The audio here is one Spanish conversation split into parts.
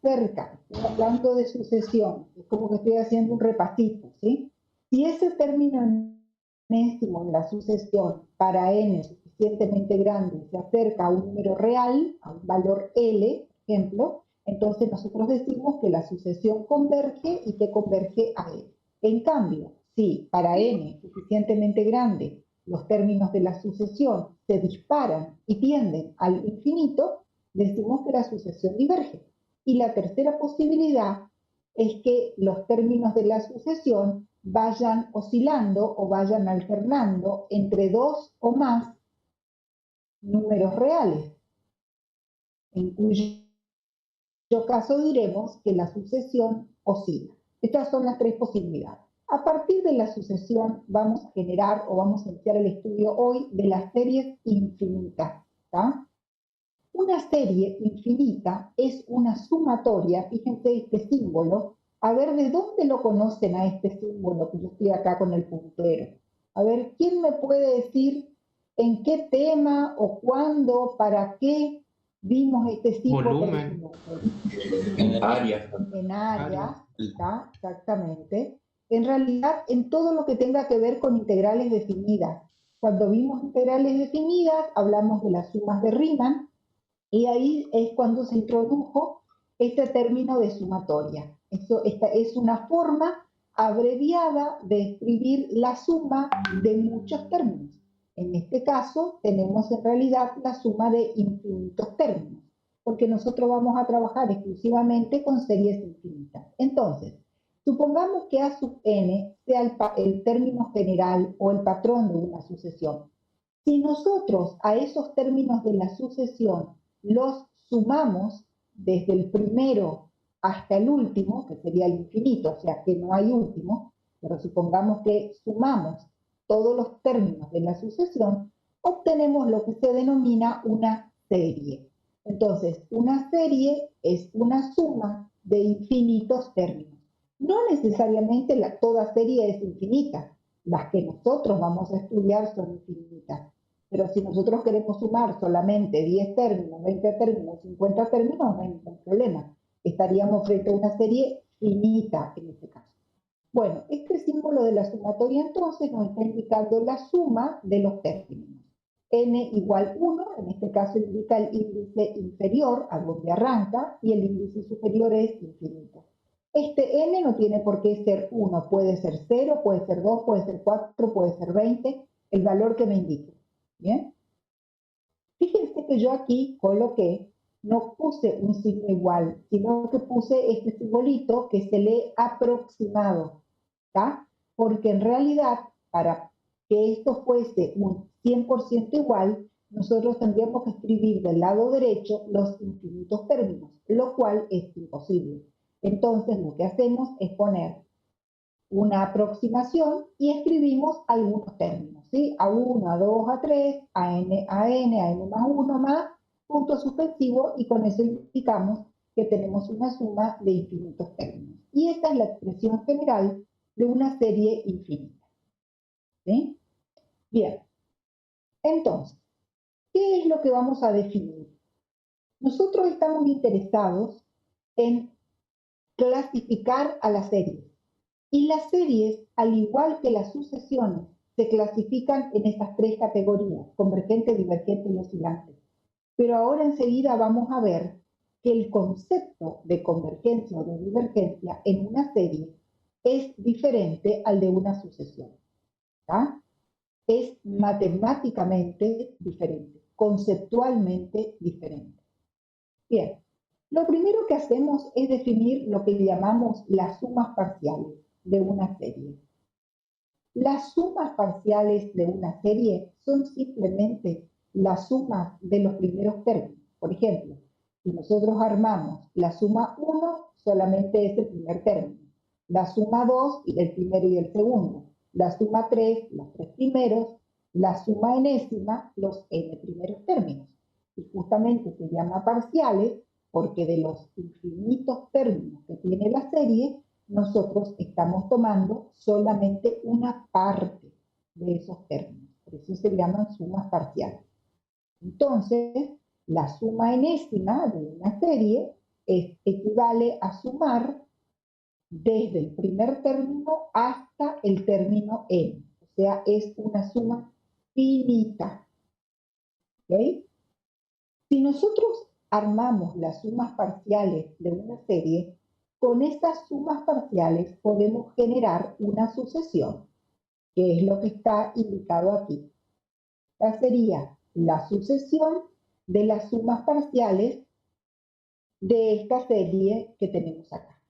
acerca, estoy hablando de sucesión, es como que estoy haciendo un repasito, ¿sí? Si ese término enésimo en la sucesión para n suficientemente grande se acerca a un número real, a un valor L, por ejemplo, entonces nosotros decimos que la sucesión converge y que converge a L. En cambio, si para n suficientemente grande los términos de la sucesión se disparan y tienden al infinito, decimos que la sucesión diverge. Y la tercera posibilidad es que los términos de la sucesión vayan oscilando o vayan alternando entre dos o más números reales, en cuyo caso diremos que la sucesión oscila. Estas son las tres posibilidades. A partir de la sucesión vamos a generar o vamos a iniciar el estudio hoy de las series infinitas. ¿Tá? Una serie infinita es una sumatoria, fíjense este símbolo, a ver de dónde lo conocen a este símbolo, que yo estoy acá con el puntero. A ver, ¿quién me puede decir en qué tema o cuándo, para qué vimos este símbolo? Volumen. En áreas. En áreas, ¿está? Exactamente. En realidad, en todo lo que tenga que ver con integrales definidas. Cuando vimos integrales definidas, hablamos de las sumas de Riemann, y ahí es cuando se introdujo este término de sumatoria. Esta es una forma abreviada de escribir la suma de muchos términos. En este caso, tenemos en realidad la suma de infinitos términos, porque nosotros vamos a trabajar exclusivamente con series infinitas. Entonces, supongamos que A sub n sea el término general o el patrón de una sucesión. Si nosotros a esos términos de la sucesión los sumamos desde el primero hasta el último, que sería el infinito, o sea que no hay último, pero supongamos que sumamos todos los términos de la sucesión, obtenemos lo que se denomina una serie. Entonces, una serie es una suma de infinitos términos. No necesariamente toda serie es infinita, las que nosotros vamos a estudiar son infinitas. Pero si nosotros queremos sumar solamente 10 términos, 20 términos, 50 términos, no hay ningún problema. Estaríamos frente a una serie finita en este caso. Bueno, este símbolo de la sumatoria entonces nos está indicando la suma de los términos. N igual 1, en este caso indica el índice inferior a donde arranca y el índice superior es infinito. Este n no tiene por qué ser 1, puede ser 0, puede ser 2, puede ser 4, puede ser 20, el valor que me indique. ¿Bien? Fíjense que yo aquí coloqué, no puse un signo igual, sino que puse este simbolito que se lee aproximado, ¿está? Porque en realidad, para que esto fuese un 100% igual, nosotros tendríamos que escribir del lado derecho los infinitos términos, lo cual es imposible. Entonces, lo que hacemos es poner una aproximación y escribimos algunos términos, ¿sí? A1, A2, A3, a n más 1 más, punto suspensivo, y con eso indicamos que tenemos una suma de infinitos términos. Y esta es la expresión general de una serie infinita. ¿Sí? Bien, entonces, ¿qué es lo que vamos a definir? Nosotros estamos interesados en clasificar a las series. Y las series, al igual que las sucesiones, se clasifican en estas tres categorías, convergente, divergente y oscilante. Pero ahora enseguida vamos a ver que el concepto de convergencia o de divergencia en una serie es diferente al de una sucesión. ¿Tá? Es matemáticamente diferente, conceptualmente diferente. Bien, lo primero que hacemos es definir lo que llamamos las sumas parciales de una serie. Las sumas parciales de una serie son simplemente las sumas de los primeros términos. Por ejemplo, si nosotros armamos la suma 1, solamente es el primer término. La suma 2, el primero y el segundo. La suma 3, los tres primeros. La suma enésima, los n primeros términos. Y justamente se llama parciales porque de los infinitos términos que tiene la serie, nosotros estamos tomando solamente una parte de esos términos. Por eso se llaman sumas parciales. Entonces, la suma enésima de una serie equivale a sumar desde el primer término hasta el término n. O sea, es una suma finita. ¿Ok? Si nosotros armamos las sumas parciales de una serie, con estas sumas parciales podemos generar una sucesión, que es lo que está indicado aquí. Esta sería la sucesión de las sumas parciales de esta serie que tenemos acá.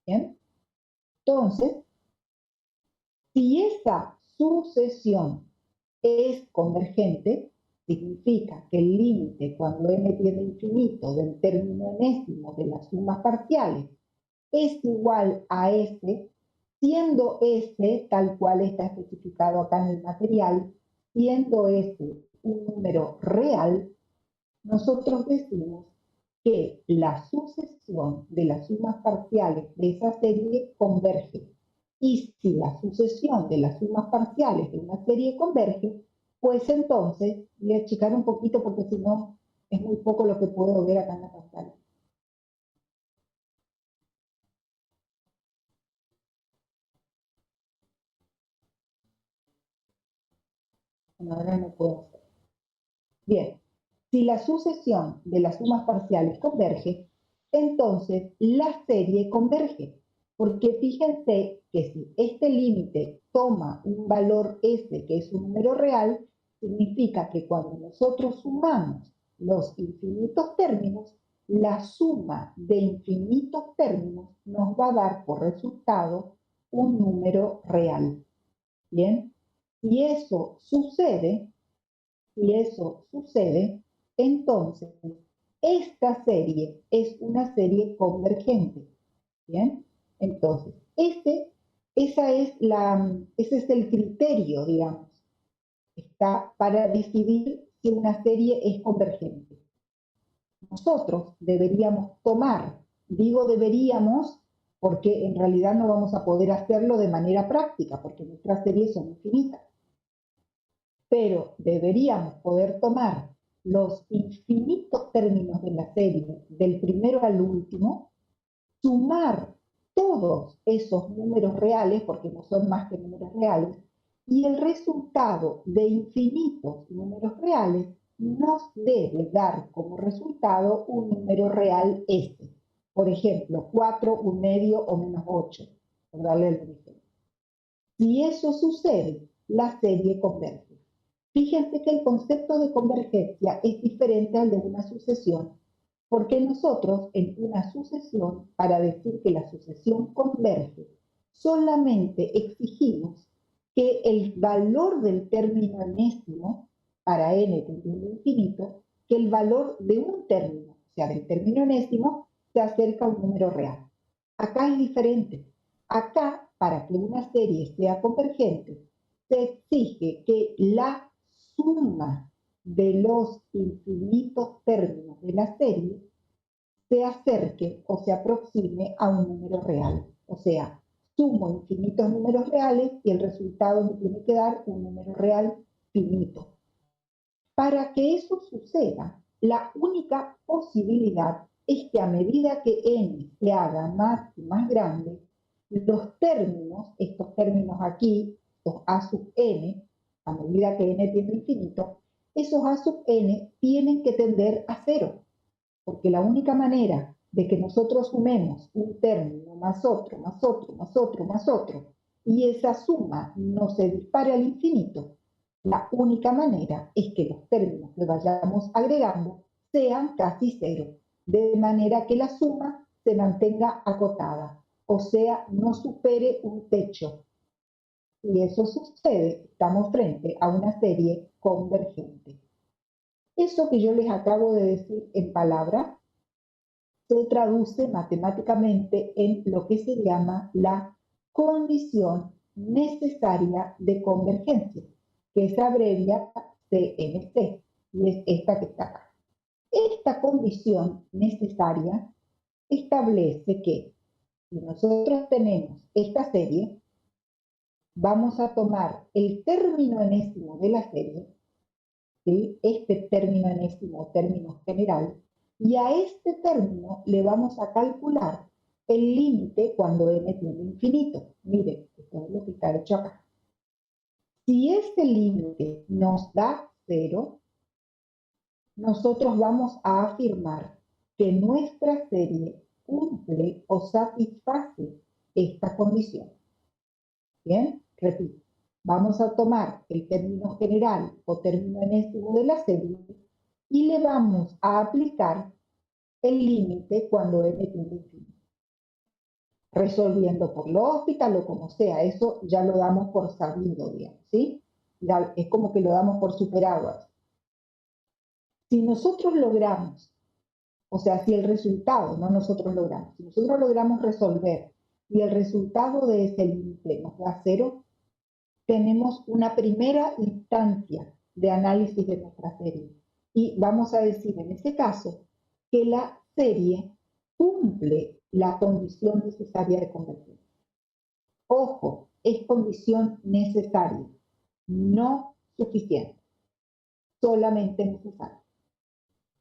¿Bien? Entonces, si esa sucesión es convergente, significa que el límite cuando n tiende a infinito del término enésimo de las sumas parciales es igual a s, siendo s, tal cual está especificado acá en el material, siendo s un número real, nosotros decimos que la sucesión de las sumas parciales de esa serie converge. Y si la sucesión de las sumas parciales de una serie converge, pues entonces, voy a achicar un poquito porque si no es muy poco lo que puedo ver acá en la pantalla. Bueno, ahora no puedo hacer. Bien, si la sucesión de las sumas parciales converge, entonces la serie converge. Porque fíjense que si este límite toma un valor s, que es un número real, significa que cuando nosotros sumamos los infinitos términos, la suma de infinitos términos nos va a dar por resultado un número real. Bien, si eso sucede, entonces esta serie es una serie convergente. ¿Bien? Entonces, ese es el criterio, digamos, está para decidir si una serie es convergente. Nosotros deberíamos tomar, digo deberíamos, porque en realidad no vamos a poder hacerlo de manera práctica, porque nuestras series son infinitas. Pero deberíamos poder tomar los infinitos términos de la serie, del primero al último, sumar todos esos números reales, porque no son más que números reales, y el resultado de infinitos números reales nos debe dar como resultado un número real S. Por ejemplo, 4, 1 medio o menos 8, por darle el ejemplo. Si eso sucede, la serie converge. Fíjense que el concepto de convergencia es diferente al de una sucesión, porque nosotros en una sucesión, para decir que la sucesión converge, solamente exigimos que el valor del término enésimo, para n tendiendo a infinito, que el valor de un término, o sea, del término enésimo, se acerca a un número real. Acá es diferente. Acá, para que una serie sea convergente, se exige que la suma de los infinitos términos de la serie se acerque o se aproxime a un número real. O sea, sumo infinitos números reales y el resultado me tiene que dar un número real finito. Para que eso suceda, la única posibilidad es que a medida que n se haga más y más grande, los términos, estos términos aquí, estos a sub n, a medida que n tiende a infinito, esos a sub n tienen que tender a cero, porque la única manera de que nosotros sumemos un término más otro, más otro, más otro, más otro, y esa suma no se dispare al infinito, la única manera es que los términos que vayamos agregando sean casi cero, de manera que la suma se mantenga acotada, o sea, no supere un techo. Si eso sucede, estamos frente a una serie convergente. Eso que yo les acabo de decir en palabras se traduce matemáticamente en lo que se llama la condición necesaria de convergencia, que se abrevia CNC, y es esta que está acá. Esta condición necesaria establece que si nosotros tenemos esta serie, vamos a tomar el término enésimo de la serie, ¿sí? Este término enésimo, término general, Y a este término le vamos a calcular el límite cuando n tiende a infinito. Miren, esto es lo que está hecho acá. Si este límite nos da 0, nosotros vamos a afirmar que nuestra serie cumple o satisface esta condición. Bien, repito. Vamos a tomar el término general o término enésimo de la serie y le vamos a aplicar el límite cuando n tiende a infinito. Resolviendo por lógica o como sea, eso ya lo damos por sabido, digamos, ¿sí? Ya es como que lo damos por superado. Si nosotros logramos, o sea, si el resultado, no nosotros logramos, si nosotros logramos resolver y el resultado de ese límite nos da 0, tenemos una primera instancia de análisis de nuestra serie. Y vamos a decir en ese caso que la serie cumple la condición necesaria de convergencia. Ojo, es condición necesaria, no suficiente, solamente necesaria.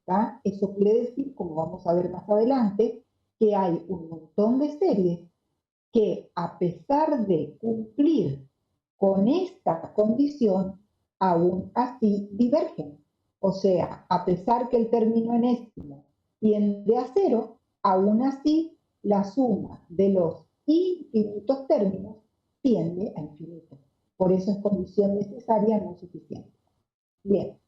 ¿Tá? Eso quiere decir, como vamos a ver más adelante, que hay un montón de series que a pesar de cumplir con esta condición, aún así divergen. O sea, a pesar que el término enésimo tiende a 0, aún así la suma de los infinitos términos tiende a infinito. Por eso es condición necesaria, no suficiente. Bien,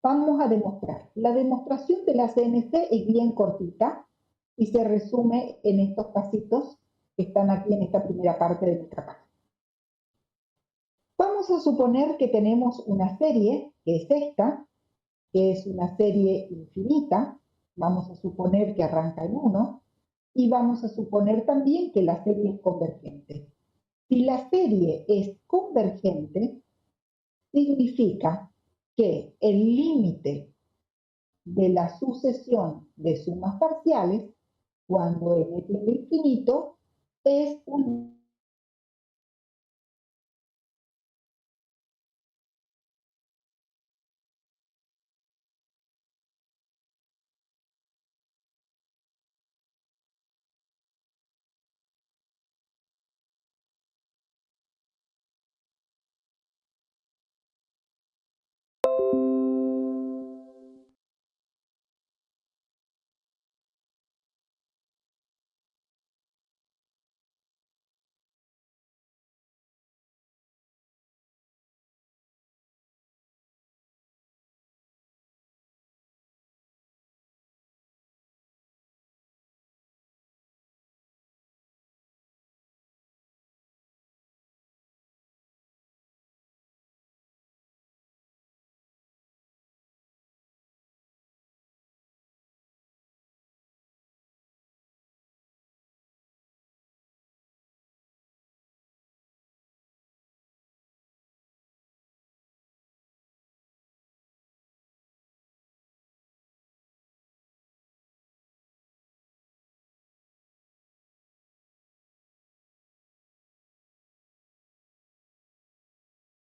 vamos a demostrar. La demostración de la CNC es bien cortita y se resume en estos pasitos que están aquí en esta primera parte de nuestra página. Vamos a suponer que tenemos una serie, que es esta, que es una serie infinita. Vamos a suponer que arranca en 1 y vamos a suponer también que la serie es convergente. Si la serie es convergente, significa que el límite de la sucesión de sumas parciales, cuando n tiende a infinito, es un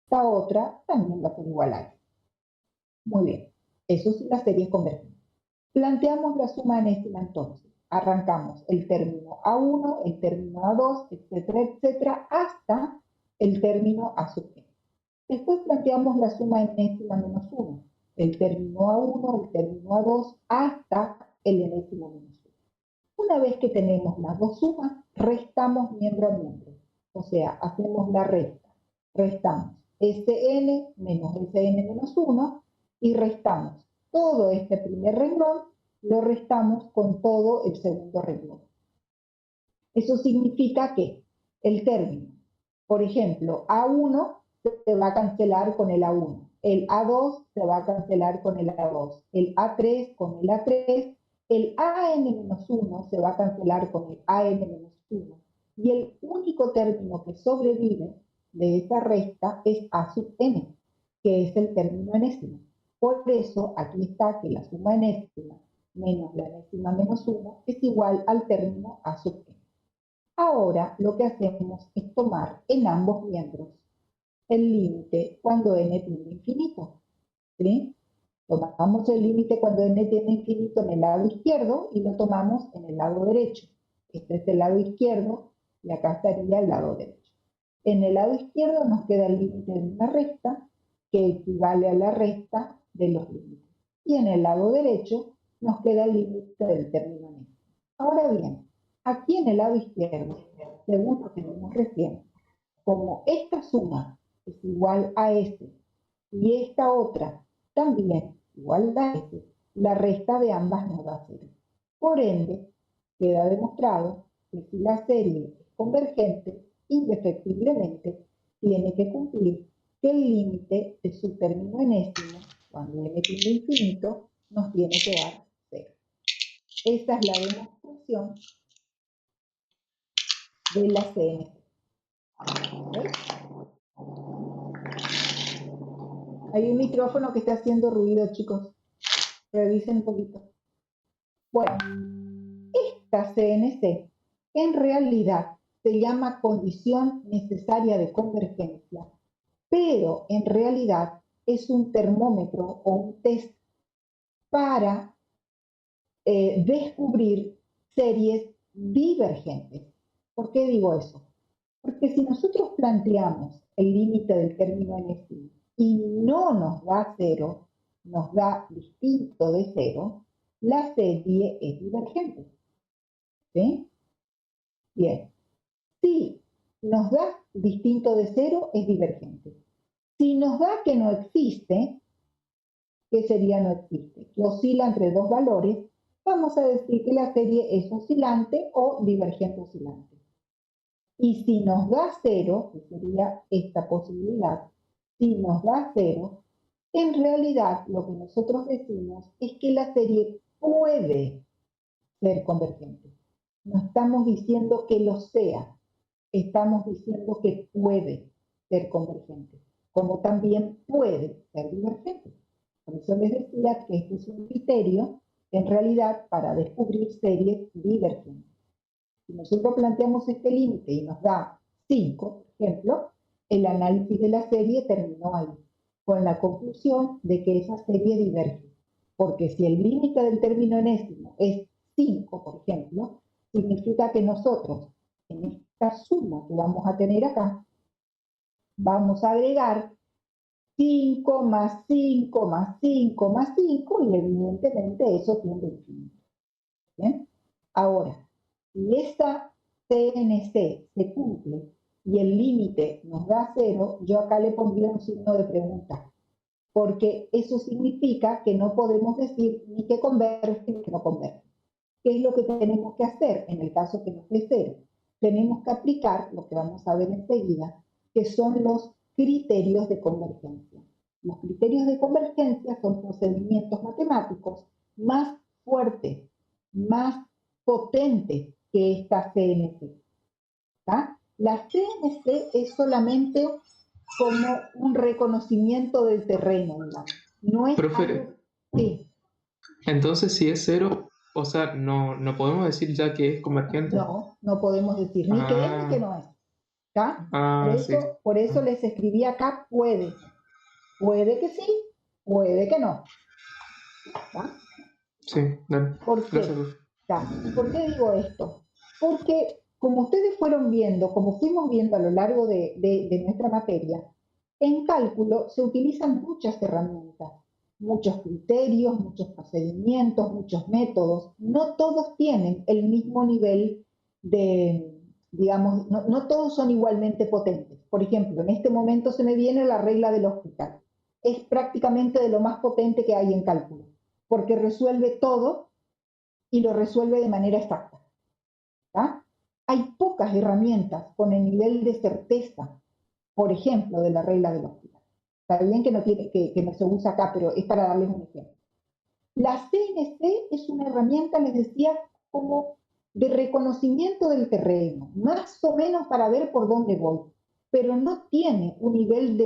esta otra también va a ser igual a esta. Muy bien, eso sí la serie es convergente. Planteamos la suma enésima entonces. Arrancamos el término A1, el término A2, etcétera, etcétera, hasta el término A sub n. Después planteamos la suma enésima menos 1, el término A1, el término A2, hasta el enésimo menos 1. Una vez que tenemos las dos sumas, restamos miembro a miembro. O sea, hacemos la resta. Restamos Sn menos Sn menos 1 y restamos todo este primer renglón, lo restamos con todo el segundo renglón. Eso significa que el término, por ejemplo, A1 se va a cancelar con el A1, el A2 se va a cancelar con el A2, el A3 con el A3, el AN-1 se va a cancelar con el AN-1 y el único término que sobrevive de esa resta es A sub n, que es el término enésimo. Por eso aquí está que la suma enésima menos la enésima menos 1 es igual al término A sub n. Ahora lo que hacemos es tomar en ambos miembros el límite cuando n tiende a infinito, ¿sí? Tomamos el límite cuando n tiene infinito en el lado izquierdo y lo tomamos en el lado derecho. Este es el lado izquierdo y acá estaría el lado derecho. En el lado izquierdo nos queda el límite de una recta que equivale a la recta de los límites. Y en el lado derecho nos queda el límite del término medio. Ahora bien, aquí en el lado izquierdo, según lo que vimos recién, como esta suma es igual a S y esta otra también igual a S, la resta de ambas nos da 0. Por ende, queda demostrado que si la serie es convergente, indefectiblemente tiene que cumplir que el límite de su término enésimo, cuando n tiende a infinito, nos tiene que dar 0. Esta es la demostración de la CNC. ¿Okay? Hay un micrófono que está haciendo ruido, chicos. Revisen un poquito. Bueno, esta CNC en realidad se llama condición necesaria de convergencia, pero en realidad es un termómetro o un test para descubrir series divergentes. ¿Por qué digo eso? Porque si nosotros planteamos el límite del término enésimo y no nos da 0, nos da distinto de 0, la serie es divergente. ¿Sí? Bien. Si nos da distinto de 0, es divergente. Si nos da que no existe, ¿qué sería no existe? Que oscila entre dos valores, vamos a decir que la serie es oscilante o divergente oscilante. Y si nos da 0, que sería esta posibilidad, si nos da 0, en realidad lo que nosotros decimos es que la serie puede ser convergente. No estamos diciendo que lo sea, estamos diciendo que puede ser convergente, como también puede ser divergente. Por eso les decía que este es un criterio, en realidad, para descubrir series divergentes. Si nosotros planteamos este límite y nos da 5, por ejemplo, el análisis de la serie terminó ahí, con la conclusión de que esa serie diverge. Porque si el límite del término enésimo es 5, por ejemplo, significa que nosotros, en esta suma que vamos a tener acá, vamos a agregar 5 más 5 más 5 más 5 y evidentemente eso tiende a infinito. ¿Bien? Ahora, si esta CNC se cumple y el límite nos da 0, yo acá le pondría un signo de pregunta, porque eso significa que no podemos decir ni que converge ni que no converge. ¿Qué es lo que tenemos que hacer en el caso que nos dé 0? Tenemos que aplicar lo que vamos a ver enseguida, que son los criterios de convergencia. Los criterios de convergencia son procedimientos matemáticos más fuertes, más potentes que esta CNC. ¿Tá? La CNC es solamente como un reconocimiento del terreno, digamos. No es Profe, algo... Sí. entonces si es 0, o sea, no podemos decir ya que es convergente. No, no podemos decir ni que es ni que no es. ¿Tá? Sí. Por eso les escribí acá puede. Puede que sí, puede que no. ¿Tá? Sí, dale. ¿Por qué? Gracias, profe. ¿Tá? ¿Y por qué digo esto? Porque como ustedes fueron viendo, como fuimos viendo a lo largo de nuestra materia, en cálculo se utilizan muchas herramientas, muchos criterios, muchos procedimientos, muchos métodos. No todos tienen el mismo nivel de, digamos, no todos son igualmente potentes. Por ejemplo, en este momento se me viene la regla del hospital. Es prácticamente de lo más potente que hay en cálculo, porque resuelve todo y lo resuelve de manera exacta. ¿Tá? Hay pocas herramientas con el nivel de certeza, por ejemplo, de la regla del hospital. Está bien que no se usa acá, pero es para darles un ejemplo. La CNC es una herramienta, les decía, como de reconocimiento del terreno, más o menos para ver por dónde voy, pero no tiene un nivel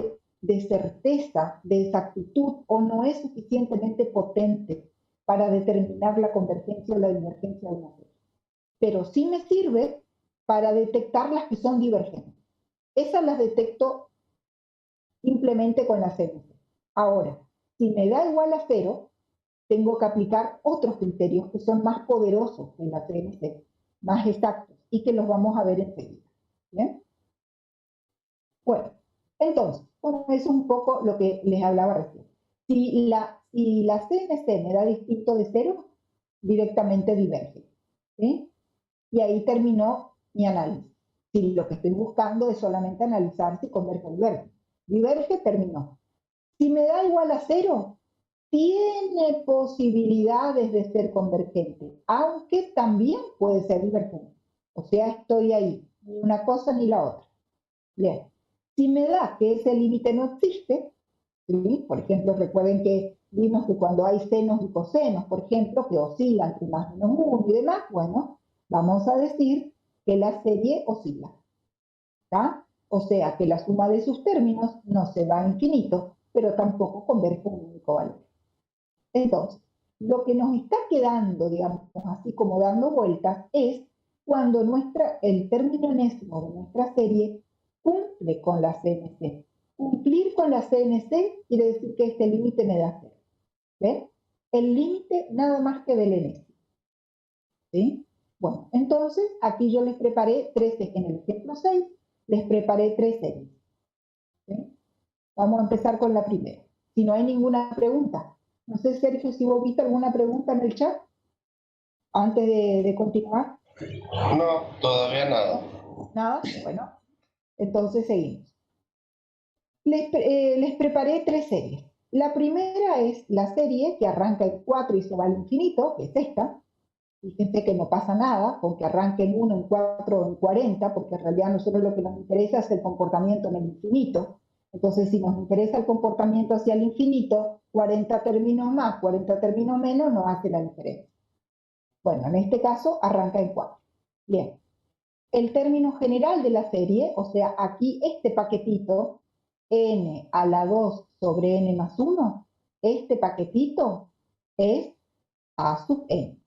de certeza, de exactitud, o no es suficientemente potente para determinar la convergencia o la divergencia de una serie. Pero sí me sirve para detectar las que son divergentes. Esas las detecto simplemente con la CNC. Ahora, Si me da igual a 0, tengo que aplicar otros criterios que son más poderosos que la CNC, más exactos, y que los vamos a ver enseguida. ¿Bien? Bueno, entonces, bueno, eso es un poco lo que les hablaba recién. Si la CNC me da distinto de 0, directamente diverge. ¿Sí? Y ahí terminó mi análisis. Si lo que estoy buscando es solamente analizar si converge o diverge. Diverge, terminó. Si me da igual a 0, tiene posibilidades de ser convergente, aunque también puede ser divergente. O sea, estoy ahí, ni una cosa ni la otra. Bien. Si me da que ese límite no existe, ¿sí? Por ejemplo, recuerden que vimos que cuando hay senos y cosenos, por ejemplo, que oscilan entre más menos 1 y demás, bueno, vamos a decir que la serie oscila. ¿Está? O sea, que la suma de sus términos no se va a infinito, pero tampoco converge un único valor. Entonces, lo que nos está quedando, digamos, así como dando vueltas, es cuando el término enésimo de nuestra serie cumple con la CNC. Cumplir con la CNC quiere decir que este límite me da 0. ¿Ven? El límite nada más que del enésimo. ¿Sí? Bueno, entonces aquí yo les preparé en el ejemplo 6, les preparé 3 series. ¿Sí? Vamos a empezar con la primera. Si no hay ninguna pregunta. No sé, Sergio, si vos viste alguna pregunta en el chat antes de continuar. No, todavía nada. ¿Nada? Bueno, entonces seguimos. Les preparé 3 series. La primera es la serie que arranca en 4 y se va al infinito, que es esta. Fíjense que no pasa nada con que arranque en 1, en 4 o en 40, porque en realidad a nosotros lo que nos interesa es el comportamiento en el infinito. Entonces, si nos interesa el comportamiento hacia el infinito, 40 términos más, 40 términos menos, no hace la diferencia. Bueno, en este caso arranca en 4. Bien. El término general de la serie, o sea, aquí este paquetito, n a la 2 sobre n más 1, este paquetito es a sub n.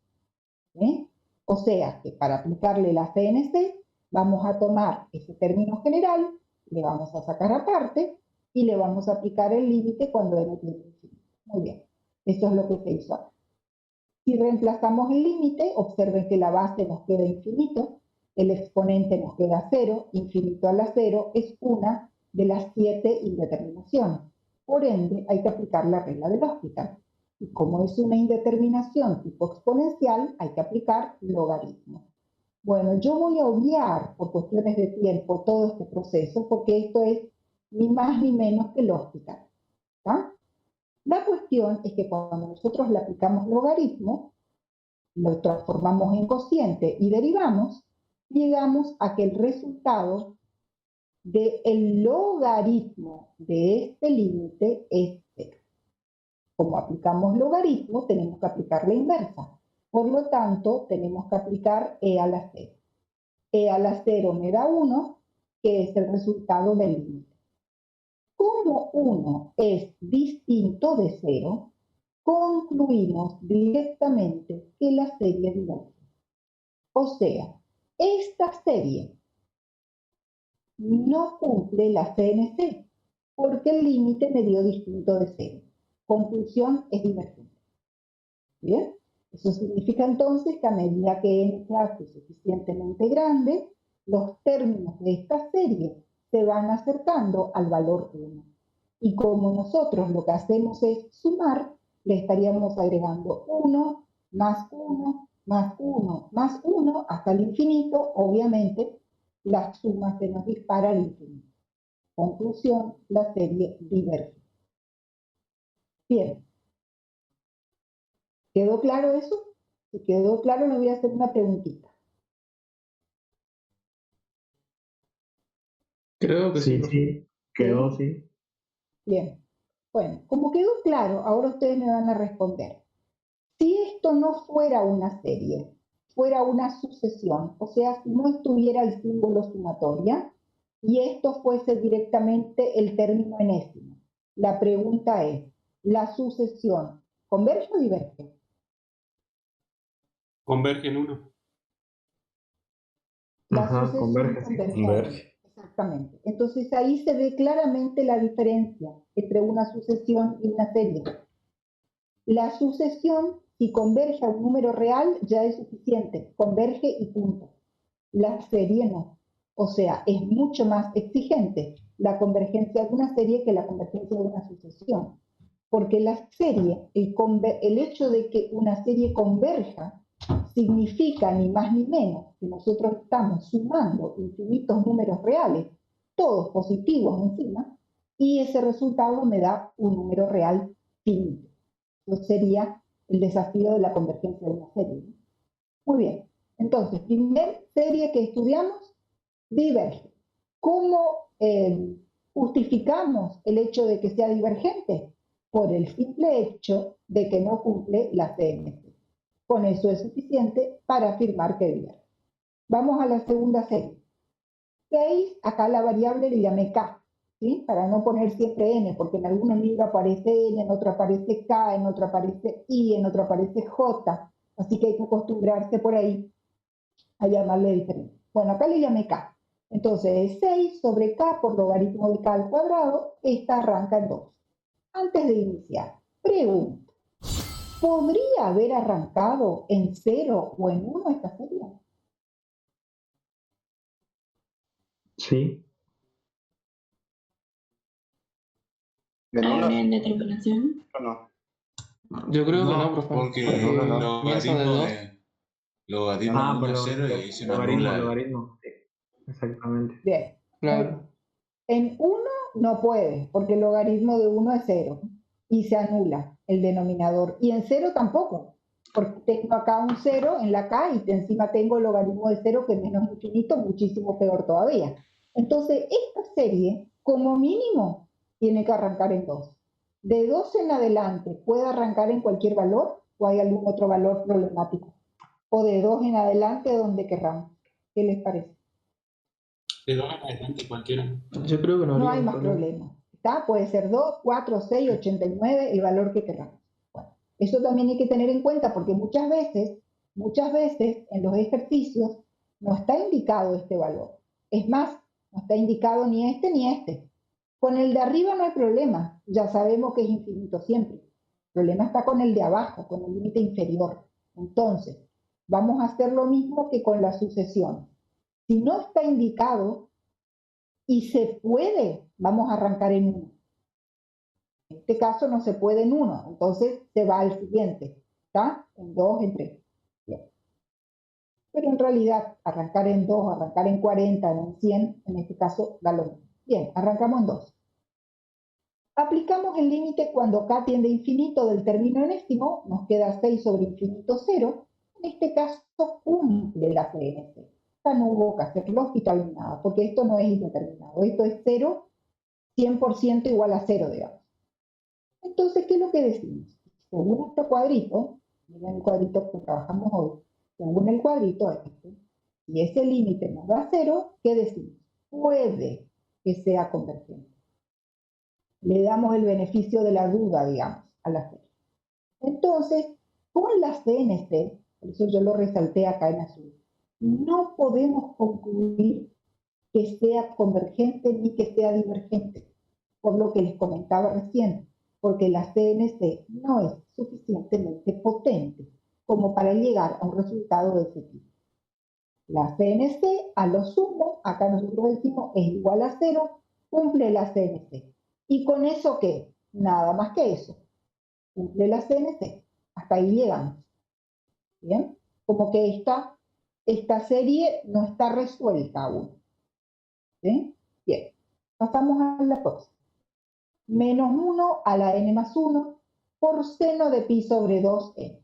¿Eh? O sea que para aplicarle la CNC vamos a tomar ese término general, le vamos a sacar aparte y le vamos a aplicar el límite cuando n tiene infinito. Muy bien, eso es lo que se hizo acá. Si reemplazamos el límite, observen que la base nos queda infinito, el exponente nos queda 0, infinito a la 0 es una de las 7 indeterminaciones. Por ende, hay que aplicar la regla del L'Hospital. Y como es una indeterminación tipo exponencial, hay que aplicar logaritmo. Bueno, yo voy a obviar por cuestiones de tiempo todo este proceso porque esto es ni más ni menos que L'Hospital. ¿Está? La cuestión es que cuando nosotros le aplicamos logaritmo, lo transformamos en cociente y derivamos, llegamos a que el resultado del logaritmo de este límite es 0. Como aplicamos logaritmo, tenemos que aplicar la inversa. Por lo tanto, tenemos que aplicar e a la 0. E a la 0 me da 1, que es el resultado del límite. Como 1 es distinto de 0, concluimos directamente que la serie diverge. O sea, esta serie no cumple la CNC porque el límite me dio distinto de 0. Conclusión, es divergente. ¿Bien? Eso significa entonces que a medida que n se hace suficientemente grande, los términos de esta serie se van acercando al valor 1. Y como nosotros lo que hacemos es sumar, le estaríamos agregando 1, más 1, más 1, más 1, hasta el infinito. Obviamente, la suma se nos dispara al infinito. Conclusión, la serie diverge. Bien. ¿Quedó claro eso? Si quedó claro, le voy a hacer una preguntita. Creo que sí. Sí, quedó, sí. Bien. Bueno, como quedó claro, ahora ustedes me van a responder. Si esto no fuera una serie, fuera una sucesión, o sea, si no estuviera el símbolo sumatoria y esto fuese directamente el término enésimo, la pregunta es, ¿la sucesión converge o diverge? Converge en uno. La Ajá, sucesión converge, sí. converge. Converge. Exactamente. Entonces ahí se ve claramente la diferencia entre una sucesión y una serie. La sucesión, si converge a un número real, ya es suficiente, converge y punto. La serie no. O sea, es mucho más exigente la convergencia de una serie que la convergencia de una sucesión. Porque la serie, el hecho de que una serie converja, significa ni más ni menos que nosotros estamos sumando infinitos números reales, todos positivos encima, y ese resultado me da un número real finito. Eso sería el desafío de la convergencia de una serie. Muy bien. Entonces, primer serie que estudiamos, diverge. ¿Cómo justificamos el hecho de que sea divergente? Por el simple hecho de que no cumple la CMC. Con eso es suficiente para afirmar que diverge. Vamos a la segunda serie. 6, acá la variable le llamé K, ¿sí? Para no poner siempre N, porque en algunos libros aparece N, en otro aparece K, en otro aparece I, en otro aparece J. Así que hay que acostumbrarse por ahí a llamarle diferente. Bueno, acá le llamé K. Entonces, 6 sobre K por logaritmo de K al cuadrado, esta arranca en 2. Antes de iniciar, pregunto, ¿podría haber arrancado en 0 o en 1 esta serie? Sí. ¿Hay una indeterminación? No. Yo creo que no, No, profe. porque Porque el comienza de logaritmo 2. de logaritmo de Ah, 1 por es 0 y ahí se me logaritmo, anula el... logaritmo. Sí, exactamente. Bien. Claro. En 1 no puede, porque el logaritmo de 1 es 0 y se anula el denominador. Y en 0 tampoco, porque tengo acá un 0 en la K y encima tengo el logaritmo de 0 que es menos infinito, muchísimo peor todavía. Entonces, esta serie, como mínimo, tiene que arrancar en 2. De 2 en adelante, ¿puede arrancar en cualquier valor o hay algún otro valor problemático? O de 2 en adelante, donde querramos. ¿Qué les parece? De 2 en adelante cualquiera. Yo creo que no No habría hay un más problema. problema. ¿Está? Puede ser 2, 4, 6, 89, el valor que queramos. Bueno, eso también hay que tener en cuenta porque muchas veces en los ejercicios no está indicado este valor. Es más, no está indicado ni este ni este. Con el de arriba no hay problema, ya sabemos que es infinito siempre. El problema está con el de abajo, con el límite inferior. Entonces, vamos a hacer lo mismo que con la sucesión. Si no está indicado, y se puede, vamos a arrancar en 1. En este caso no se puede en 1, entonces se va al siguiente, ¿está? En 2, en 3. Bien. Pero en realidad arrancar en 2, arrancar en 40, en 100, en este caso da lo mismo. Bien, arrancamos en 2. Aplicamos el límite cuando K tiende a infinito del término enésimo, nos queda 6 sobre infinito 0. En este caso cumple la CNC. Ya no hubo que hacer lógica ni nada, porque esto no es indeterminado. Esto es 0, 100% igual a 0, digamos. Entonces, ¿qué es lo que decimos? Según este cuadrito, miren el cuadrito que trabajamos hoy, según el cuadrito este, y ese límite nos da 0, ¿qué decimos? Puede que sea convergente. Le damos el beneficio de la duda, digamos, a la serie. Entonces, con la CNC, por eso yo lo resalté acá en azul, no podemos concluir que sea convergente ni que sea divergente, por lo que les comentaba recién, porque la CNC no es suficientemente potente como para llegar a un resultado de ese tipo. La CNC, a lo sumo, acá nosotros decimos es igual a 0, cumple la CNC. ¿Y con eso qué? Nada más que eso. Cumple la CNC. Hasta ahí llegamos. ¿Bien? Como que esta serie no está resuelta aún. ¿Sí? Bien. Pasamos a la próxima. Menos 1 a la n más 1 por seno de pi sobre 2n.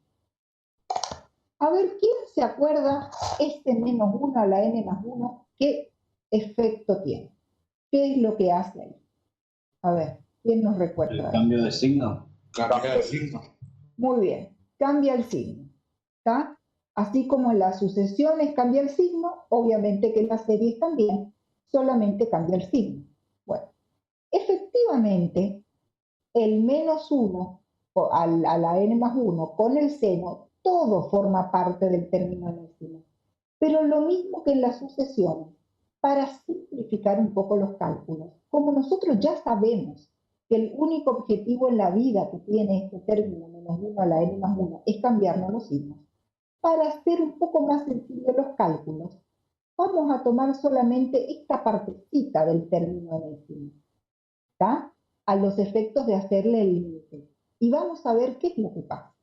A ver, ¿quién se acuerda este menos 1 a la n más 1? ¿Qué efecto tiene? ¿Qué es lo que hace ahí? A ver, ¿quién nos recuerda? El cambio de signo. Cambia el signo. Muy bien, cambia el signo. ¿Está? Así como en las sucesiones cambia el signo, obviamente que en las series también, solamente cambia el signo. Bueno, efectivamente, el menos 1 a la n más 1 con el seno, todo forma parte del término enésimo. Pero lo mismo que en las sucesiones, para simplificar un poco los cálculos, como nosotros ya sabemos que el único objetivo en la vida que tiene este término menos 1 a la n más 1 es cambiarnos los signos, para hacer un poco más sencillos los cálculos, vamos a tomar solamente esta partecita del término enésimo, ¿está? A los efectos de hacerle el límite. Y vamos a ver qué es lo que pasa.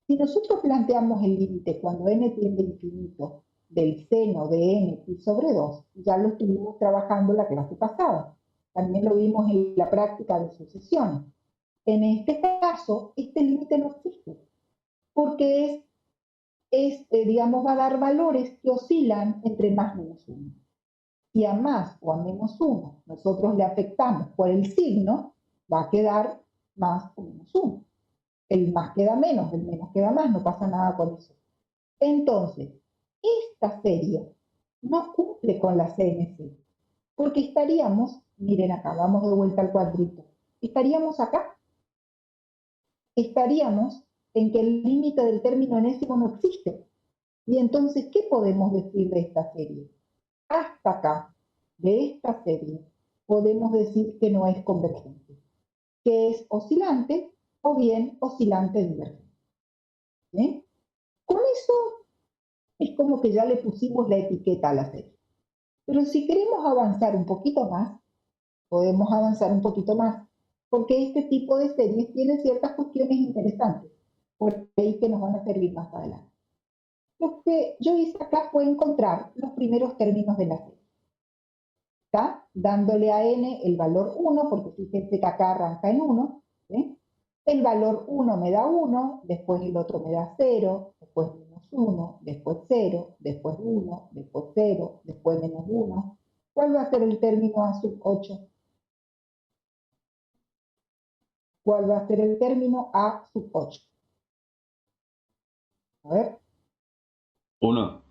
Si nosotros planteamos el límite cuando n tiende a infinito del seno de n pi sobre 2, ya lo estuvimos trabajando la clase pasada. También lo vimos en la práctica de sucesión. En este caso, este límite no existe, porque digamos, va a dar valores que oscilan entre más menos 1. Si a más o a menos 1 nosotros le afectamos por el signo, va a quedar más o menos 1. El más queda menos, el menos queda más, no pasa nada con eso. Entonces, esta serie no cumple con la CNC, porque estaríamos, miren acá, vamos de vuelta al cuadrito, estaríamos acá, estaríamos en que el límite del término enésimo no existe. Y entonces, ¿qué podemos decir de esta serie? Hasta acá, de esta serie, podemos decir que no es convergente, que es oscilante o bien oscilante divergente. ¿Sí? Con eso es como que ya le pusimos la etiqueta a la serie. Pero si queremos avanzar un poquito más, podemos avanzar un poquito más, porque este tipo de series tiene ciertas cuestiones interesantes, por ahí que nos van a servir más adelante. Lo que yo hice acá fue encontrar los primeros términos de la serie. ¿Está? Dándole a n el valor 1, porque fíjense que acá arranca en 1. ¿Sí? El valor 1 me da 1, después el otro me da 0, después menos 1, después 0, después 1, después 0, después menos 1. ¿Cuál va a ser el término a sub 8? ¿Cuál va a ser el término a sub 8? A ver. 1.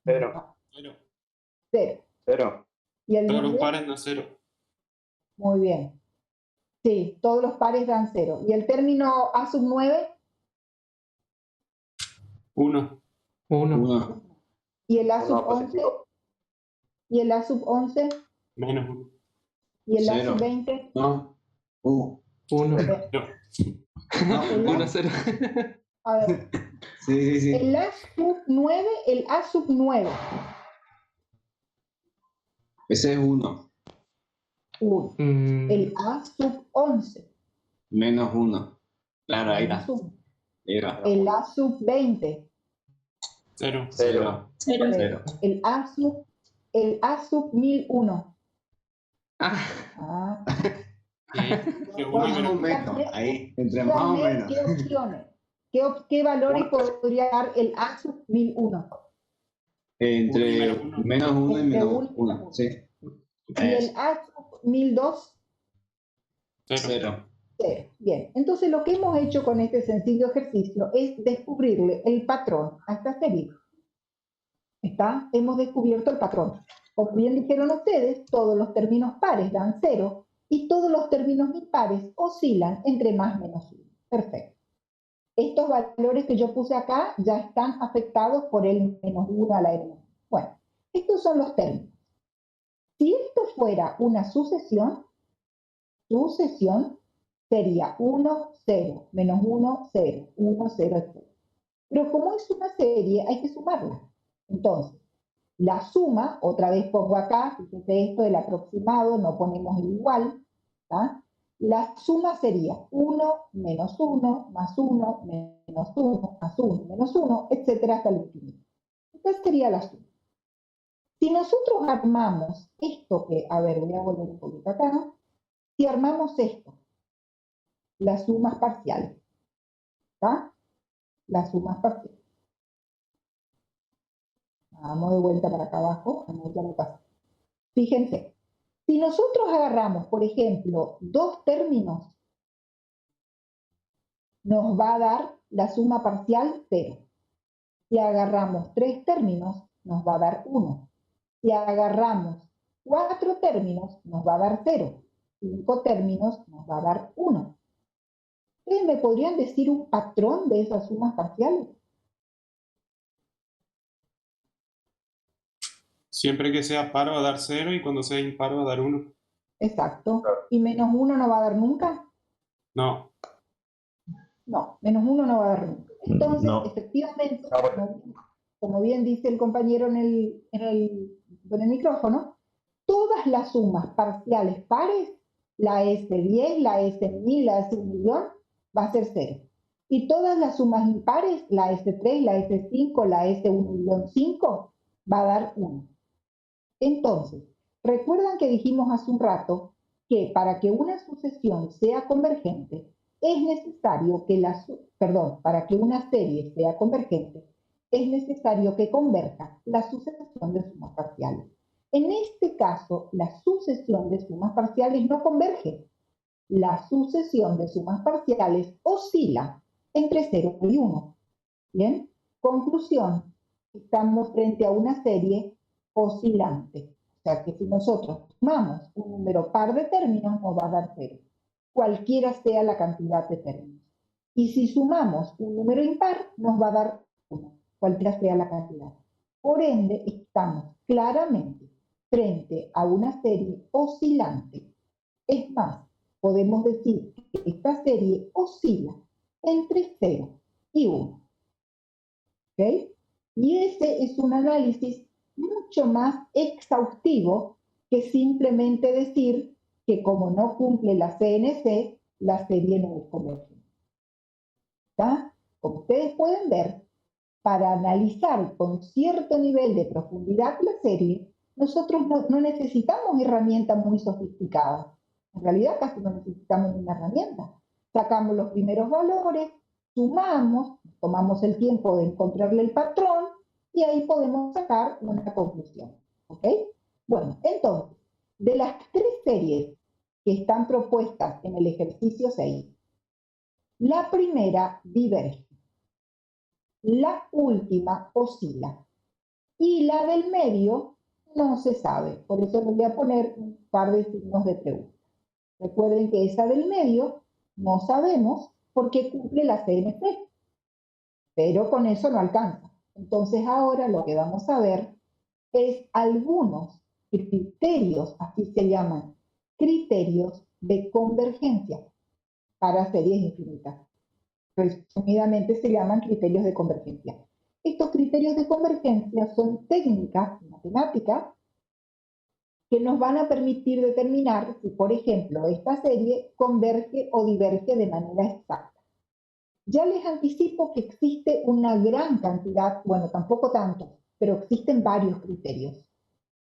0. 0. 0. 0. ¿Y el Todos los 9? pares dan 0. Muy bien. Sí, todos los pares dan 0. ¿Y el término a sub 9? 1. 1. 1. ¿Y el a Uno sub 11? positivo. ¿Y el a sub 11? Menos 1. ¿Y el a Cero. sub 20? No. 1. No. El 1, A, 0. a ver, Sí, sí, sí. el a sub 9, el a sub 9. Ese es 1. 1. El a sub 11. Menos 1. Claro, ahí Menos está. 1. Ahí va. El a sub 20. 0. 0. 0. 0. El a sub 1001. Ah, Ah, Que 1 y Más o menos 1. menos. Ahí, entre más o díganme menos. qué opciones, qué valores podría dar el a sub 1001. Entre 1 y menos 1. menos 1 y Entre menos 1 y 1. menos Sí. 1. Y el Eso. a sub 1002. 0. 0. 0. Bien, entonces lo que hemos hecho con este sencillo ejercicio es descubrirle el patrón a esta serie. ¿Está? Hemos descubierto el patrón. Como bien dijeron ustedes, todos los términos pares dan 0 y todos los términos impares oscilan entre más menos 1. Perfecto. Estos valores que yo puse acá ya están afectados por el menos 1 a la n. Bueno, estos son los términos. Si esto fuera una sucesión sería 1, 0, menos 1, 0, 1, 0, etc. Pero como es una serie, hay que sumarla. Entonces, la suma, otra vez pongo acá, fíjense esto del aproximado, no ponemos el igual, ¿tá? La suma sería 1 menos 1 más 1 menos 1 más 1 menos 1, etcétera, hasta el infinito. Esta sería la suma. Si nosotros armamos esto que, a ver, voy a volver un poquito acá, si armamos esto, las sumas parciales, ¿tá? Las sumas parciales. Vamos de vuelta para acá abajo, ya me pasa. Fíjense, si nosotros agarramos, por ejemplo, dos términos, nos va a dar la suma parcial 0. Si agarramos 3 términos, nos va a dar 1. Si agarramos 4 términos, nos va a dar 0. 5 términos, nos va a dar 1. ¿Ustedes me podrían decir un patrón de esas sumas parciales? Siempre que sea par va a dar 0 y cuando sea impar va a dar 1. Exacto. ¿Y menos 1 no va a dar nunca? No. No, menos 1 no va a dar nunca. Entonces, No. efectivamente, como bien dice el compañero en el micrófono, todas las sumas parciales pares, la S10, la S1000, la S1.000.000, va a ser 0. Y todas las sumas impares, la S3, la S5, la S1.000.005, va a dar 1. Entonces, recuerdan que dijimos hace un rato que para que una sucesión sea convergente, es necesario que para que una serie sea convergente, es necesario que converja la sucesión de sumas parciales. En este caso, la sucesión de sumas parciales no converge. La sucesión de sumas parciales oscila entre 0 y 1. ¿Bien? Conclusión, estamos frente a una serie oscilante. O sea que si nosotros sumamos un número par de términos, nos va a dar 0, cualquiera sea la cantidad de términos. Y si sumamos un número impar, nos va a dar 1, cualquiera sea la cantidad. Por ende, estamos claramente frente a una serie oscilante. Es más, podemos decir que esta serie oscila entre 0 y 1. ¿Ok? Y ese es un análisis mucho más exhaustivo que simplemente decir que como no cumple la CNC, la serie no es convergente. ¿Está? Como ustedes pueden ver, para analizar con cierto nivel de profundidad la serie, nosotros no necesitamos herramientas muy sofisticadas. En realidad casi no necesitamos una herramienta. Sacamos los primeros valores, sumamos, tomamos el tiempo de encontrarle el patrón y ahí podemos sacar una conclusión. ¿Ok? Bueno, entonces, de las 3 series que están propuestas en el ejercicio 6, la primera diverge. La última oscila. Y la del medio no se sabe. Por eso les voy a poner un par de signos de pregunta. Recuerden que esa del medio no sabemos porque cumple la CNC. Pero con eso no alcanza. Entonces ahora lo que vamos a ver es algunos criterios, así se llaman, criterios de convergencia para series infinitas. Resumidamente se llaman criterios de convergencia. Estos criterios de convergencia son técnicas matemáticas que nos van a permitir determinar si, por ejemplo, esta serie converge o diverge de manera exacta. Ya les anticipo que existe una gran cantidad, bueno, tampoco tanto, pero existen varios criterios.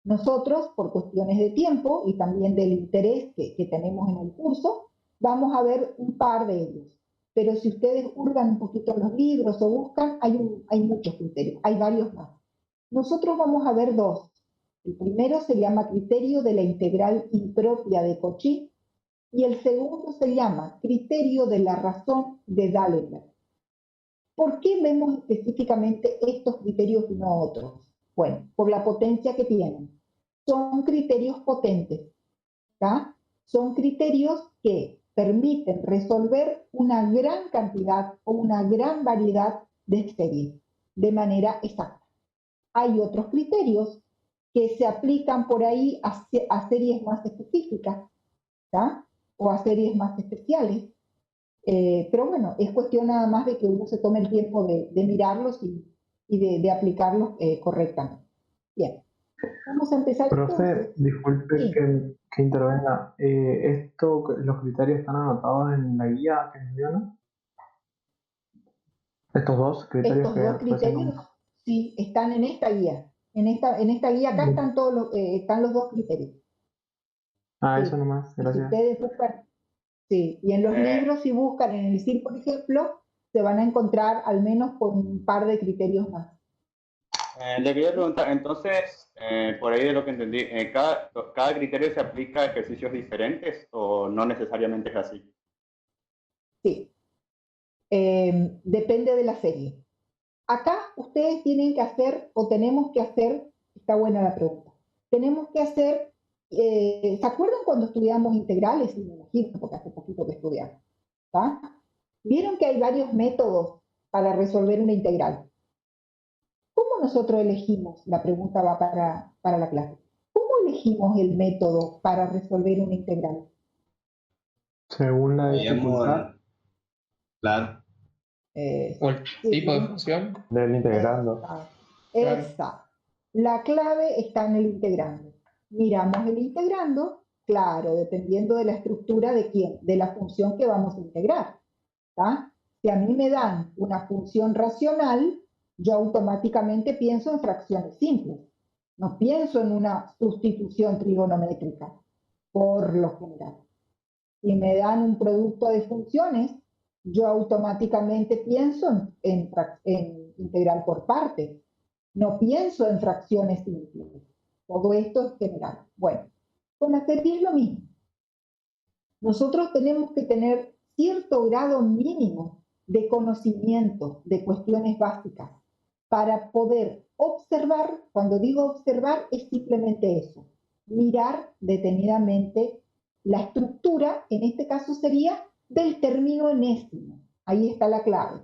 Nosotros, por cuestiones de tiempo y también del interés que tenemos en el curso, vamos a ver un par de ellos. Pero si ustedes hurgan un poquito en los libros o buscan, hay muchos criterios, hay varios más. Nosotros vamos a ver 2. El primero se llama criterio de la integral impropia de Cauchy y el segundo se llama criterio de la razón de D'Alembert. ¿Por qué vemos específicamente estos criterios y no otros? Bueno, por la potencia que tienen. Son criterios potentes, ¿tá? Son criterios que permiten resolver una gran cantidad o una gran variedad de series de manera exacta. Hay otros criterios que se aplican por ahí a series más específicas, ¿tá? O a series más especiales. Pero bueno, es cuestión nada más de que uno se tome el tiempo de mirarlos y de aplicarlos correctamente. Bien, vamos a empezar. Profe, entonces. disculpe Sí. que intervenga. ¿Los criterios están anotados en la guía que nos dio, no? Estos 2 criterios Estos que 2 criterios, sí, están en esta guía. En esta guía acá están están los 2 criterios. Sí. Eso nomás, Y si gracias. ustedes buscan, sí, y en los libros, si buscan en el CIR, por ejemplo, se van a encontrar al menos con un par de criterios más. Le quería preguntar, entonces, por ahí de lo que entendí, ¿cada criterio se aplica a ejercicios diferentes o no necesariamente es así? Sí, depende de la serie. Acá ustedes tienen que hacer, o tenemos que hacer, está buena la pregunta, tenemos que hacer, ¿se acuerdan cuando estudiamos integrales? Sí, me imagino, porque hace poquito que estudiamos, ¿tá? Vieron que hay varios métodos para resolver una integral. ¿Cómo nosotros elegimos? La pregunta va para la clase. ¿Cómo elegimos el método para resolver una integral? Según la Veíamos dificultad claro. O el Sí, tipo de función. del integrando. Exacto. Claro. Exacto. La clave está en el integrando. Miramos el integrando, claro, dependiendo de la estructura de quién, de la función que vamos a integrar. ¿Tá? Si a mí me dan una función racional, yo automáticamente pienso en fracciones simples. No pienso en una sustitución trigonométrica, por lo general. Si me dan un producto de funciones, yo automáticamente pienso en integral por partes. No pienso en fracciones simples. Todo esto es general. Bueno, con la serie es lo mismo. Nosotros tenemos que tener cierto grado mínimo de conocimiento de cuestiones básicas para poder observar. Cuando digo observar es simplemente eso, mirar detenidamente la estructura, en este caso sería del término enésimo. Ahí está la clave.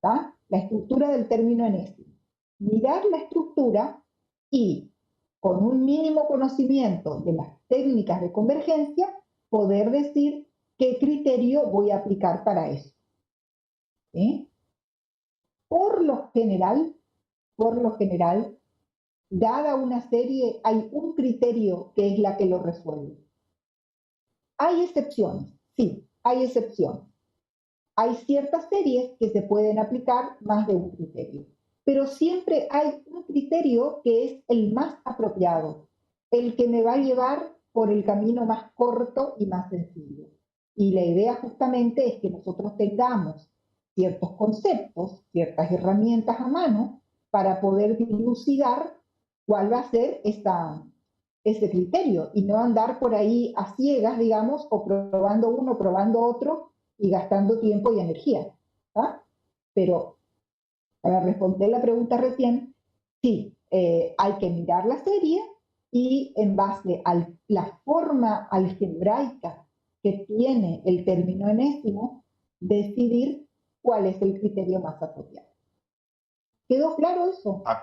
¿Tá? La estructura del término enésimo. Mirar la estructura y con un mínimo conocimiento de las técnicas de convergencia, poder decir qué criterio voy a aplicar para eso. ¿Sí? Por lo general, dada una serie, hay un criterio que es la que lo resuelve. Hay excepciones, sí, hay excepciones. Hay ciertas series que se pueden aplicar más de un criterio, pero siempre hay un criterio que es el más apropiado, el que me va a llevar por el camino más corto y más sencillo. Y la idea justamente es que nosotros tengamos ciertos conceptos, ciertas herramientas a mano para poder dilucidar cuál va a ser ese criterio y no andar por ahí a ciegas, digamos, o probando uno, probando otro y gastando tiempo y energía. ¿Ah? Pero para responder la pregunta recién, sí, hay que mirar la serie y en base a la forma algebraica que tiene el término enésimo, decidir cuál es el criterio más apropiado. ¿Quedó claro eso? Ah,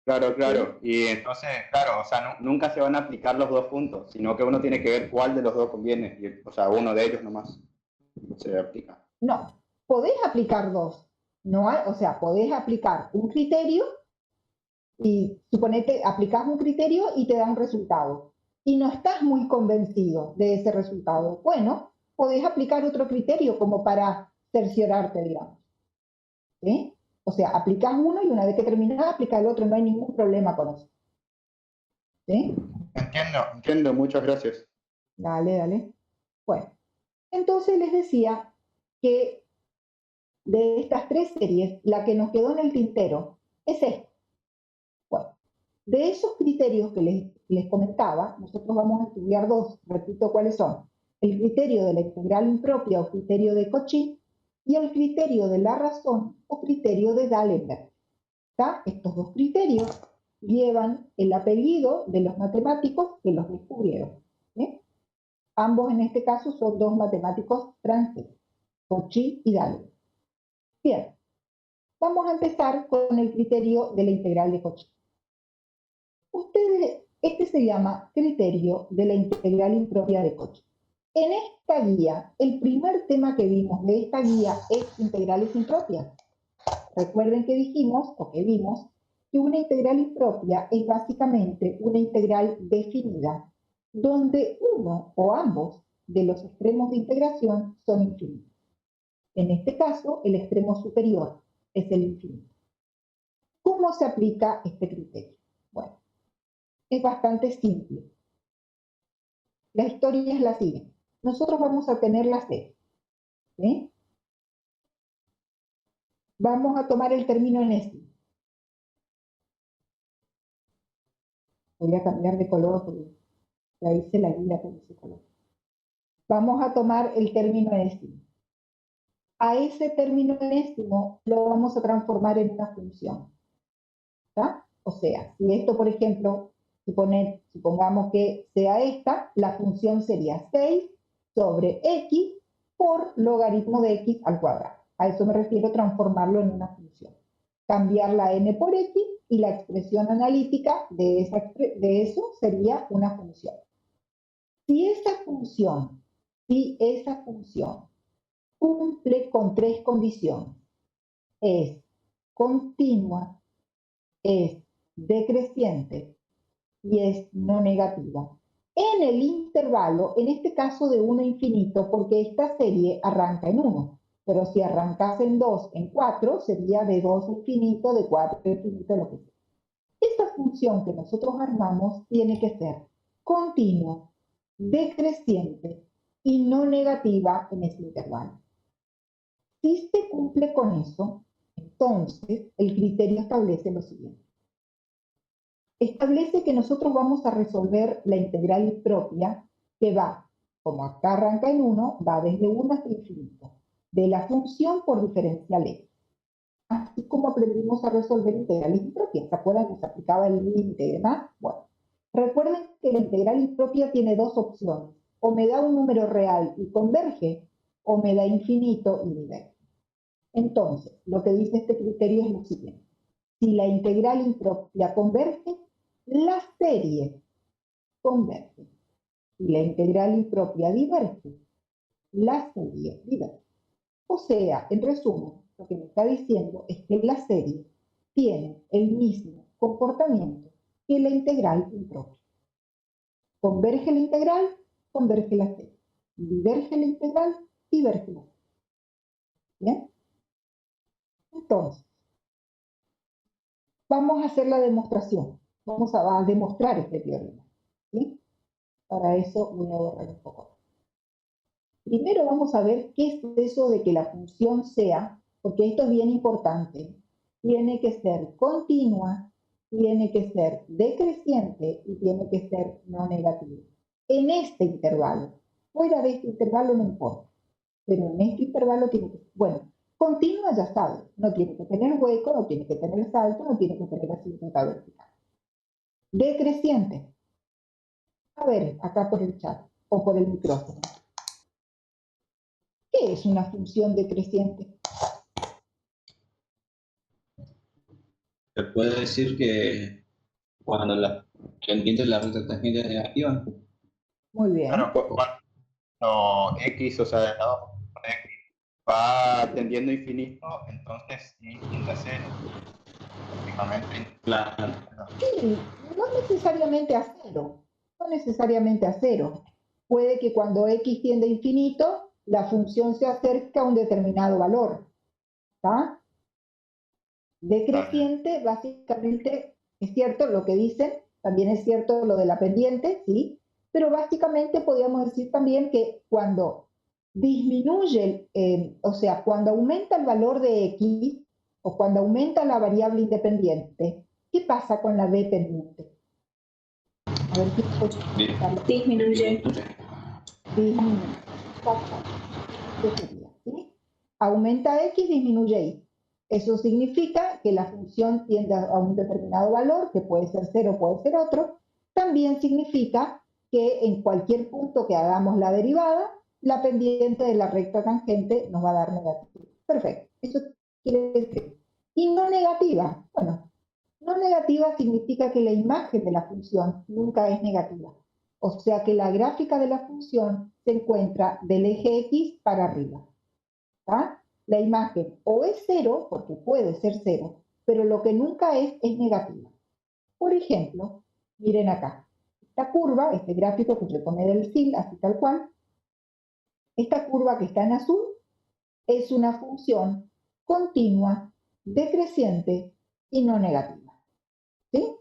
claro, claro. Y entonces, claro, o sea, nunca se van a aplicar los dos puntos, sino que uno tiene que ver cuál de los dos conviene. Y, o sea, uno de ellos nomás se aplica. No, podés aplicar dos. No hay, o sea, podés aplicar un criterio y suponete, aplicás un criterio y te da un resultado. Y no estás muy convencido de ese resultado. Bueno, podés aplicar otro criterio como para cerciorarte, digamos. ¿Sí? O sea, aplicás uno y una vez que terminás, aplicás el otro. No hay ningún problema con eso. ¿Sí? Entiendo, muchas gracias. Dale, dale. Bueno, entonces les decía que de estas tres series, la que nos quedó en el tintero es esta. Bueno, de esos criterios que les comentaba, nosotros vamos a estudiar dos, repito cuáles son. El criterio de la integral impropia o criterio de Cauchy y el criterio de la razón o criterio de D'Alembert. ¿Tá? Estos dos criterios llevan el apellido de los matemáticos que los descubrieron. ¿Sí? Ambos en este caso son dos matemáticos franceses, Cauchy y D'Alembert. Bien, vamos a empezar con el criterio de la integral de Cauchy. Este se llama criterio de la integral impropia de Cauchy. En esta guía, el primer tema que vimos de esta guía es integrales impropias. Recuerden que dijimos, o que vimos, que una integral impropia es básicamente una integral definida, donde uno o ambos de los extremos de integración son infinitos. En este caso, el extremo superior es el infinito. ¿Cómo se aplica este criterio? Bueno, es bastante simple. La historia es la siguiente. Nosotros vamos a tener la serie. ¿Sí? Vamos a tomar el término enésimo. Voy a cambiar de color porque ya hice la guía con ese color. Vamos a tomar el término enésimo. A ese término enésimo lo vamos a transformar en una función. ¿Tá? O sea, si esto, por ejemplo, supongamos que sea esta, la función sería 6 sobre x por logaritmo de x al cuadrado. A eso me refiero transformarlo en una función. Cambiar la n por x y la expresión analítica de eso sería una función. Si esa función cumple con 3 condiciones, es continua, es decreciente y es no negativa. En el intervalo, en este caso de 1 a infinito, porque esta serie arranca en 1, pero si arrancase en 2, en 4, sería de 2 a infinito, de 4 a infinito, lo que sea. Esta función que nosotros armamos tiene que ser continua, decreciente y no negativa en ese intervalo. Si se cumple con eso, entonces el criterio establece lo siguiente. Establece que nosotros vamos a resolver la integral propia que va, como acá arranca en 1, va desde 1 hasta infinito, de la función por diferencial x. Así como aprendimos a resolver integrales impropias. ¿Se acuerdan que se aplicaba el límite y demás? Bueno, recuerden que la integral impropia tiene 2 opciones. O me da un número real y converge, o me da infinito y diverge. Entonces, lo que dice este criterio es lo siguiente. Si la integral impropia converge, la serie converge. Si la integral impropia diverge, la serie diverge. O sea, en resumen, lo que me está diciendo es que la serie tiene el mismo comportamiento que la integral impropia. Converge la integral, converge la serie. Diverge la integral, diverge la serie. ¿Bien? Entonces, vamos a hacer la demostración. Vamos a demostrar este teorema. ¿Sí? Para eso voy a borrar un poco. Primero vamos a ver qué es eso de que la función sea, porque esto es bien importante, tiene que ser continua, tiene que ser decreciente y tiene que ser no negativa. En este intervalo, fuera de este intervalo no importa, pero en este intervalo tiene que ser, bueno, continua ya sabe, no tiene que tener hueco, no tiene que tener salto, no tiene que tener asintota vertical. Decreciente, a ver, acá por el chat o por el micrófono. ¿Qué es una función decreciente? Se puede decir que cuando la pendiente de la recta tangente es negativa. Muy bien. Claro, cuando x, o sea, de lado por x, va tendiendo a infinito, entonces y tiende a cero. Prácticamente. Claro. Sí, no necesariamente a cero. No necesariamente a cero. Puede que cuando x tiende a infinito, la función se acerque a un determinado valor. ¿Está? Decreciente, básicamente, es cierto lo que dicen, también es cierto lo de la pendiente, ¿sí? Pero básicamente podríamos decir también que cuando disminuye, o sea, cuando aumenta el valor de x, o cuando aumenta la variable independiente, ¿qué pasa con la dependiente? A ver, ¿quién puede explicarlo? Disminuye. Disminuye. Exactamente. ¿Qué sería? ¿Sí? Aumenta x, disminuye y. Eso significa que la función tiende a un determinado valor, que puede ser 0, puede ser otro. También significa que en cualquier punto que hagamos la derivada, la pendiente de la recta tangente nos va a dar negativo. Perfecto. Eso quiere decir. Y no negativa. Bueno, no negativa significa que la imagen de la función nunca es negativa. O sea que la gráfica de la función se encuentra del eje X para arriba. ¿Tá? La imagen o es 0, porque puede ser 0, pero lo que nunca es negativa. Por ejemplo, miren acá. Esta curva, este gráfico que yo tomé del SIL, así tal cual, esta curva que está en azul es una función continua, decreciente y no negativa. ¿Sí?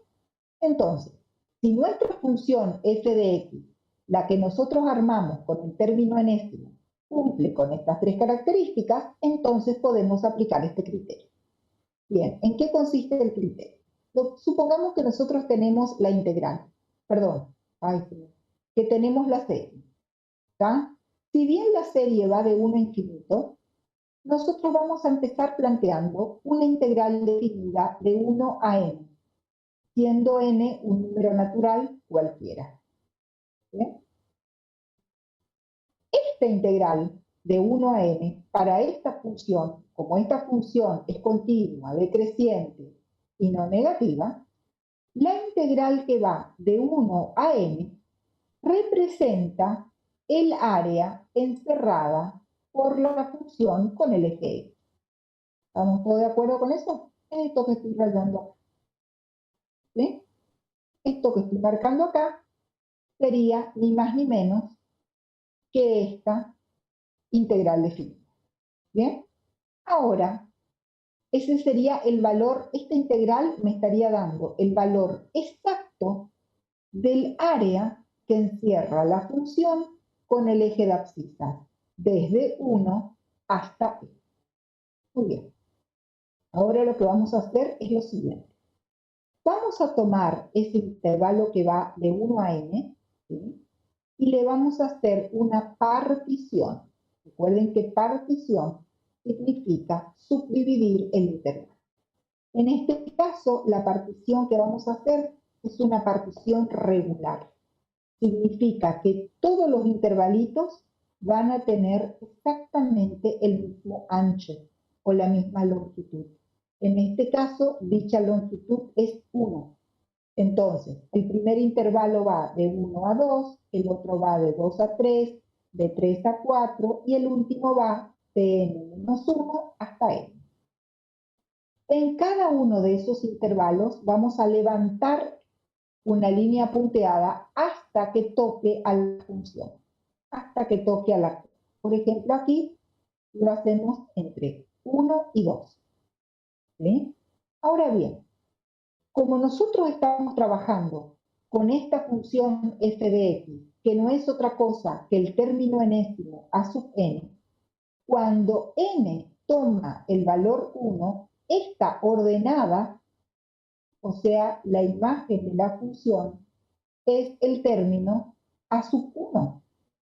Entonces, si nuestra función f de x, la que nosotros armamos con el término enésimo, cumple con estas 3 características, entonces podemos aplicar este criterio. Bien, ¿en qué consiste el criterio? Supongamos que nosotros tenemos la integral, que tenemos la serie. ¿Tá? Si bien la serie va de 1 a infinito, nosotros vamos a empezar planteando una integral definida de 1 a n, siendo n un número natural cualquiera. ¿Bien? Esta integral de 1 a n para esta función, como esta función es continua, decreciente y no negativa, la integral que va de 1 a n representa el área encerrada por la función con el eje X. ¿Estamos todos de acuerdo con eso? Esto que estoy rayando acá. ¿Sí? Esto que estoy marcando acá sería ni más ni menos que esta integral definida. ¿Bien? Ahora, ese sería el valor, esta integral me estaría dando el valor exacto del área que encierra la función con el eje de abscisas, desde 1 hasta e. Muy bien. Ahora lo que vamos a hacer es lo siguiente. Vamos a tomar ese intervalo que va de 1 a n, ¿sí? Y le vamos a hacer una partición. Recuerden que partición significa subdividir el intervalo. En este caso, la partición que vamos a hacer es una partición regular. Significa que todos los intervalitos van a tener exactamente el mismo ancho o la misma longitud. En este caso, dicha longitud es 1. Entonces, el primer intervalo va de 1 a 2, el otro va de 2 a 3, de 3 a 4 y el último va de n-1 hasta n. En cada uno de esos intervalos vamos a levantar una línea punteada hasta que toque a la función, hasta que toque a la. Por ejemplo, aquí lo hacemos entre 1 y 2. ¿Sí? Ahora bien, como nosotros estamos trabajando con esta función f de x, que no es otra cosa que el término enésimo a sub n, cuando n toma el valor 1, esta ordenada, o sea, la imagen de la función, es el término a sub 1.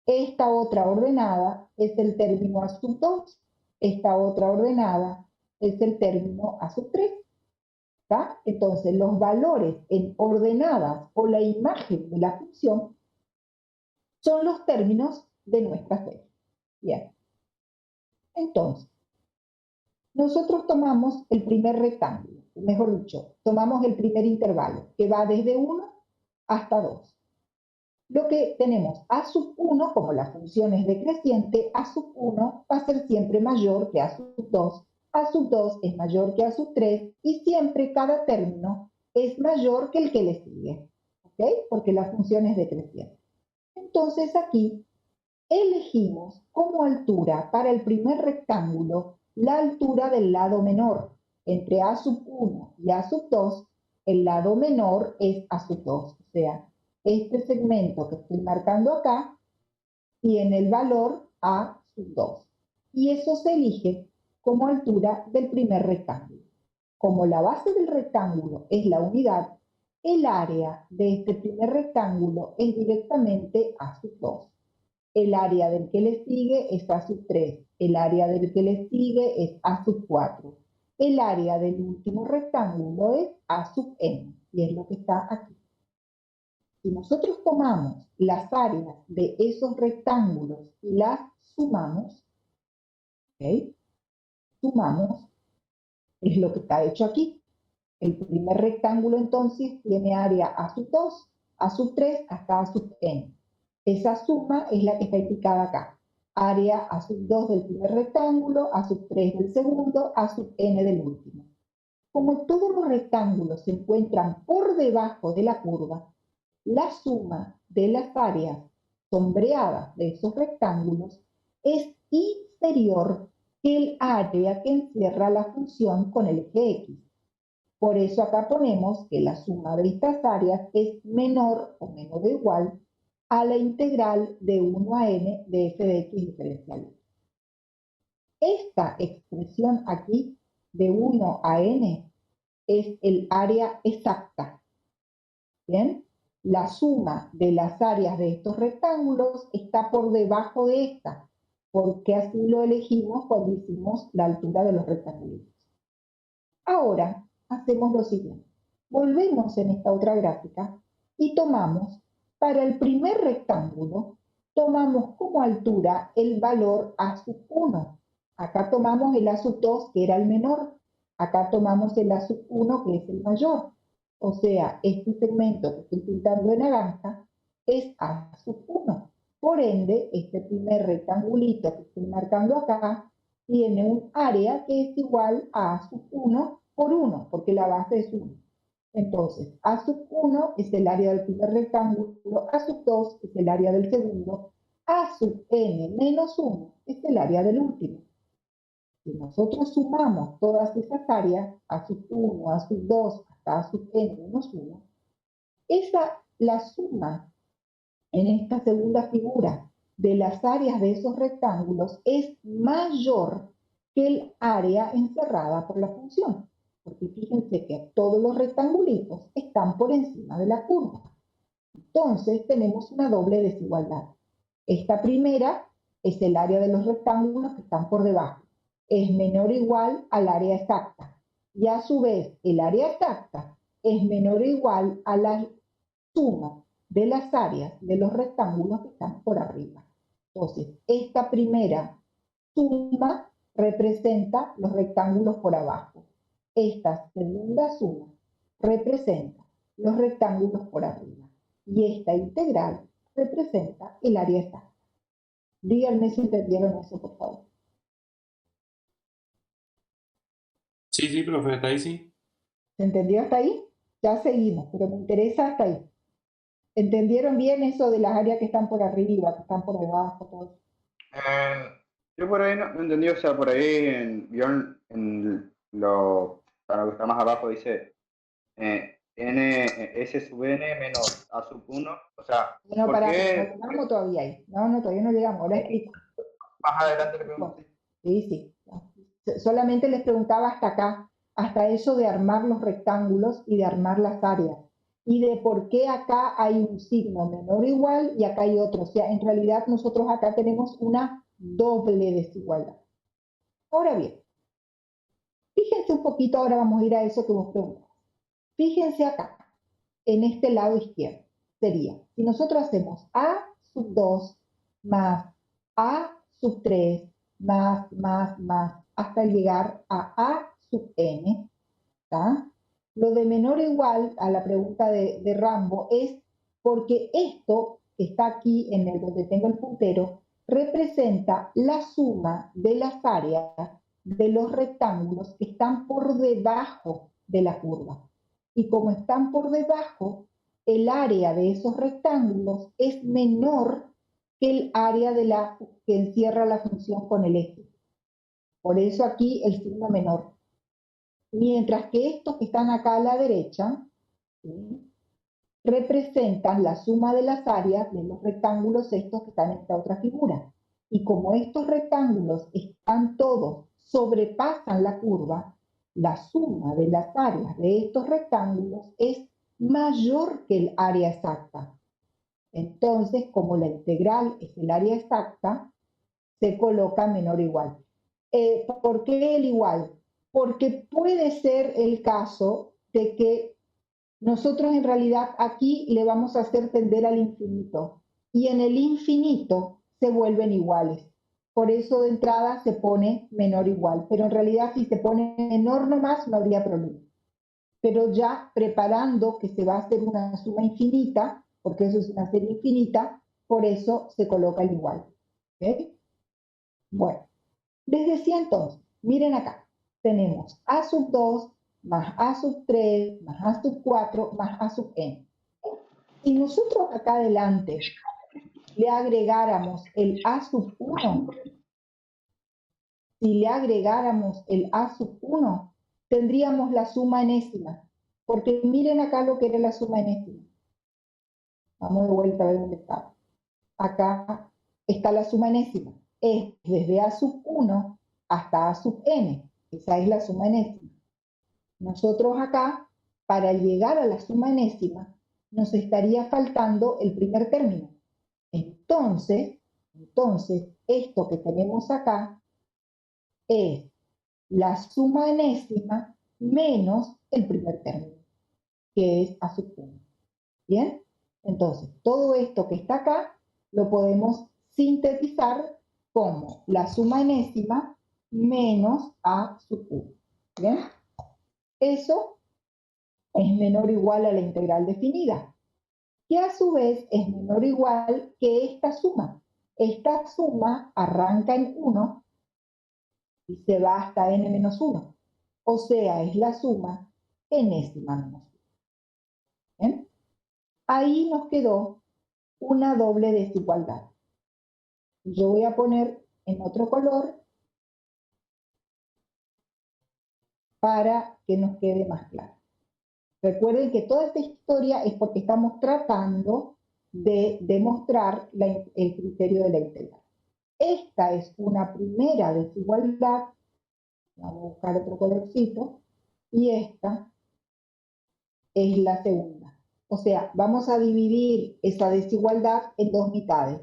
Esta otra ordenada es el término a sub 2. Esta otra ordenada es el término a sub 3. ¿Está? Entonces, los valores en ordenadas o la imagen de la función son los términos de nuestra serie. Bien. Entonces, nosotros tomamos el primer rectángulo, mejor dicho, tomamos el primer intervalo, que va desde 1 hasta 2. Lo que tenemos a sub 1, como la función es decreciente, a sub 1 va a ser siempre mayor que a sub 2, a sub 2 es mayor que a sub 3 y siempre cada término es mayor que el que le sigue, ¿ok? Porque la función es decreciente. Entonces aquí elegimos como altura para el primer rectángulo la altura del lado menor. Entre a sub 1 y a sub 2, el lado menor es a sub 2, o sea, este segmento que estoy marcando acá tiene el valor a sub 2. Y eso se elige como altura del primer rectángulo. Como la base del rectángulo es la unidad, el área de este primer rectángulo es directamente a sub 2. El área del que le sigue es a sub 3. El área del que le sigue es a sub 4. El área del último rectángulo es a sub n. Y es lo que está aquí. Si nosotros tomamos las áreas de esos rectángulos y las sumamos, ¿ok? Sumamos, es lo que está hecho aquí. El primer rectángulo entonces tiene área a sub 2, a sub 3 hasta a sub n. Esa suma es la que está indicada acá. Área a sub 2 del primer rectángulo, a sub 3 del segundo, a sub n del último. Como todos los rectángulos se encuentran por debajo de la curva, la suma de las áreas sombreadas de esos rectángulos es inferior que el área que encierra la función con el eje X. Por eso acá ponemos que la suma de estas áreas es menor o menos o igual a la integral de 1 a n de f de x diferencial. Esta expresión aquí de 1 a n es el área exacta. ¿Bien? La suma de las áreas de estos rectángulos está por debajo de esta, porque así lo elegimos cuando hicimos la altura de los rectángulos. Ahora hacemos lo siguiente. Volvemos en esta otra gráfica y tomamos, para el primer rectángulo, tomamos como altura el valor a sub 1. Acá tomamos el a sub 2, que era el menor. Acá tomamos el A sub 1, que es el mayor. O sea, este segmento que estoy pintando de naranja es A sub 1. Por ende, este primer rectangulito que estoy marcando acá tiene un área que es igual a A sub 1 por 1, porque la base es 1. Entonces, A sub 1 es el área del primer rectángulo, A sub 2 es el área del segundo, A sub n menos 1 es el área del último. Si nosotros sumamos todas esas áreas, A sub 1, A sub 2, hasta A sub n menos 1, la suma en esta segunda figura de las áreas de esos rectángulos es mayor que el área encerrada por la función. Porque fíjense que todos los rectangulitos están por encima de la curva. Entonces tenemos una doble desigualdad. Esta primera es el área de los rectángulos que están por debajo. Es menor o igual al área exacta. Y a su vez, el área exacta es menor o igual a la suma de las áreas de los rectángulos que están por arriba. Entonces, esta primera suma representa los rectángulos por abajo. Esta segunda suma representa los rectángulos por arriba. Y esta integral representa el área exacta. Díganme si entendieron eso, por favor. Sí, profe, hasta ahí sí. ¿Se entendió hasta ahí? Ya seguimos, pero me interesa hasta ahí. ¿Entendieron bien eso de las áreas que están por arriba, que están por debajo, todo eso? Yo por ahí no entendí, o sea, por ahí para lo que está más abajo dice S sub n menos A sub 1, o sea, No, ¿por para, qué? no llegamos todavía ahí. No, todavía no llegamos. Ahora explico. Más adelante le pregunté. Sí. Solamente les preguntaba hasta acá, hasta eso de armar los rectángulos y de armar las áreas. Y de por qué acá hay un signo menor o igual y acá hay otro. O sea, en realidad nosotros acá tenemos una doble desigualdad. Ahora bien, fíjense un poquito, ahora vamos a ir a eso que vos preguntas. Fíjense acá, en este lado izquierdo. Sería, si nosotros hacemos A sub 2 más A sub 3 más, hasta llegar a A sub n, ¿tá? Lo de menor o igual a la pregunta de Rambo es porque esto que está aquí en el donde tengo el puntero representa la suma de las áreas de los rectángulos que están por debajo de la curva. Y como están por debajo, el área de esos rectángulos es menor que el área que encierra la función con el eje. Por eso aquí el signo menor. Mientras que estos que están acá a la derecha, ¿sí?, representan la suma de las áreas de los rectángulos estos que están en esta otra figura. Y como estos rectángulos están todos, sobrepasan la curva, la suma de las áreas de estos rectángulos es mayor que el área exacta. Entonces, como la integral es el área exacta, se coloca menor o igual. ¿Por qué el igual? Porque puede ser el caso de que nosotros en realidad aquí le vamos a hacer tender al infinito y en el infinito se vuelven iguales. Por eso de entrada se pone menor o igual, pero en realidad si se pone menor nomás no habría problema. Pero ya preparando que se va a hacer una suma infinita, porque eso es una serie infinita, por eso se coloca el igual. ¿Okay? Bueno, les decía entonces, miren acá, tenemos A sub 2 más A sub 3 más A sub 4 más A sub n. Si nosotros acá adelante le agregáramos el A sub 1, tendríamos la suma enésima. Porque miren acá lo que era la suma enésima. Vamos de vuelta a ver dónde está. Acá está la suma enésima. Es desde A sub 1 hasta A sub n. Esa es la suma enésima. Nosotros acá, para llegar a la suma enésima, nos estaría faltando el primer término. Entonces, esto que tenemos acá es la suma enésima menos el primer término, que es A sub 1. ¿Bien? Entonces, todo esto que está acá lo podemos sintetizar como la suma enésima menos A sub 1. ¿Bien? Eso es menor o igual a la integral definida, que a su vez es menor o igual que esta suma. Esta suma arranca en 1 y se va hasta n-1. O sea, es la suma enésima menos 1. ¿Bien? Ahí nos quedó una doble desigualdad. Yo voy a poner en otro color para que nos quede más claro. Recuerden que toda esta historia es porque estamos tratando de demostrar el criterio de la integral. Esta es una primera desigualdad. Vamos a buscar otro colorcito. Y esta es la segunda. O sea, vamos a dividir esa desigualdad en dos mitades.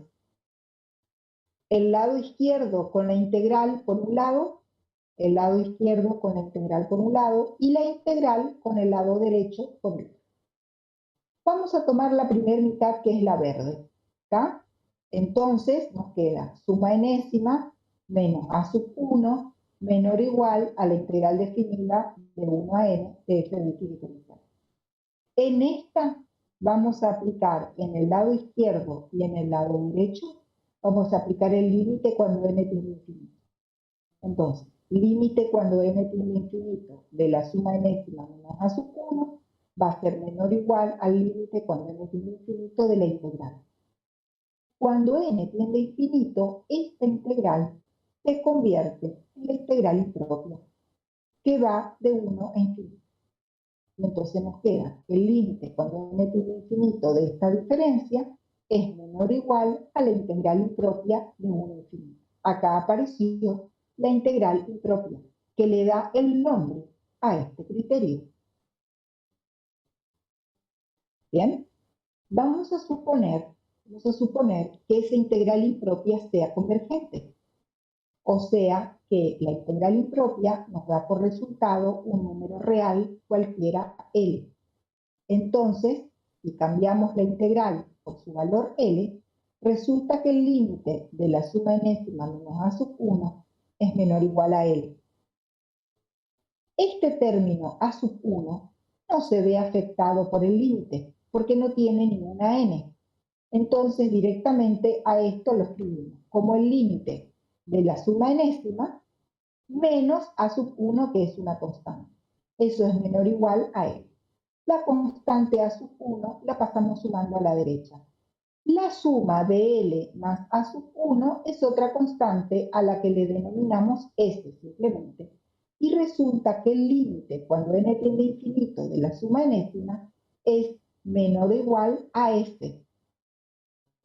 El lado izquierdo con la integral por un lado, el lado izquierdo con la integral por un lado y la integral con el lado derecho por otro. Vamos a tomar la primera mitad, que es la verde. ¿Está? Entonces nos queda suma enésima menos a sub 1 menor o igual a la integral definida de 1 a n de f de x diferencial. En esta vamos a aplicar en el lado izquierdo y en el lado derecho, vamos a aplicar el límite cuando n tiende a infinito. Entonces, límite cuando n tiende a infinito de la suma enésima menos a sub 1 va a ser menor o igual al límite cuando n tiende a infinito de la integral. Cuando n tiende a infinito, esta integral se convierte en la integral impropia, que va de 1 a infinito. Y entonces nos queda el límite cuando n tiende a infinito de esta diferencia es menor o igual a la integral impropia de 1 a infinito. Acá apareció la integral impropia, que le da el nombre a este criterio. Bien, vamos a suponer que esa integral impropia sea convergente. O sea, que la integral impropia nos da por resultado un número real cualquiera L. Entonces, si cambiamos la integral por su valor L, resulta que el límite de la suma enésima menos a sub 1 es menor o igual a L. Este término a sub 1 no se ve afectado por el límite, porque no tiene ninguna n. Entonces, directamente a esto lo escribimos como el límite de la suma enésima menos a sub 1, que es una constante. Eso es menor o igual a L. La constante a sub 1 la pasamos sumando a la derecha. La suma de L más a sub 1 es otra constante a la que le denominamos S simplemente. Y resulta que el límite cuando n tiende a infinito de la suma enésima es menor o igual a S.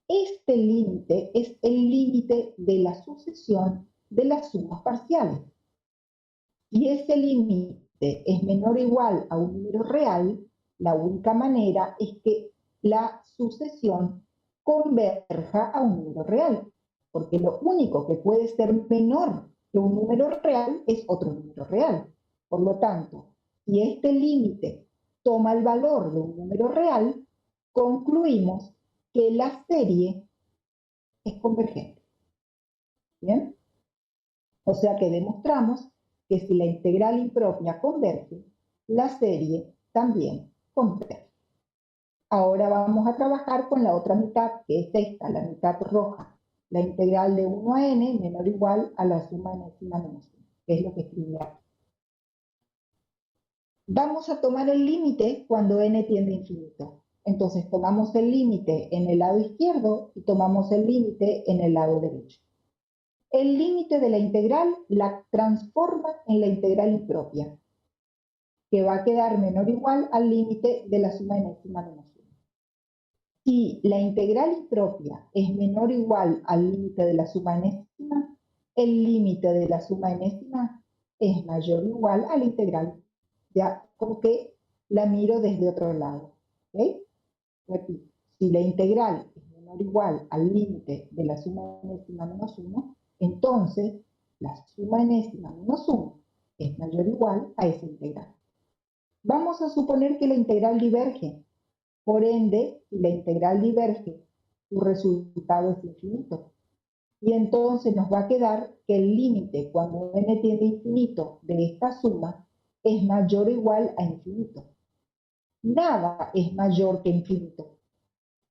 Este límite es el límite de la sucesión de las sumas parciales. Si ese límite es menor o igual a un número real, la única manera es que la sucesión converja a un número real, porque lo único que puede ser menor que un número real es otro número real. Por lo tanto, si este límite toma el valor de un número real, concluimos que la serie es convergente. ¿Bien? O sea que demostramos que si la integral impropia converge, la serie también converge. Ahora vamos a trabajar con la otra mitad, que es esta, la mitad roja. La integral de 1 a n menor o igual a la suma enésima menos 1, que es lo que escribí aquí. Vamos a tomar el límite cuando n tiende a infinito. Entonces tomamos el límite en el lado izquierdo y tomamos el límite en el lado derecho. El límite de la integral la transforma en la integral impropia, que va a quedar menor o igual al límite de la suma enésima menos 1. Si la integral impropia es menor o igual al límite de la suma enésima, el límite de la suma enésima es mayor o igual a la integral. Ya como que la miro desde otro lado. ¿Okay? Repito, si la integral es menor o igual al límite de la suma enésima menos 1, entonces la suma enésima menos 1 es mayor o igual a esa integral. Vamos a suponer que la integral diverge. Por ende, si la integral diverge, su resultado es infinito. Y entonces nos va a quedar que el límite cuando n tiende a infinito de esta suma es mayor o igual a infinito. Nada es mayor que infinito.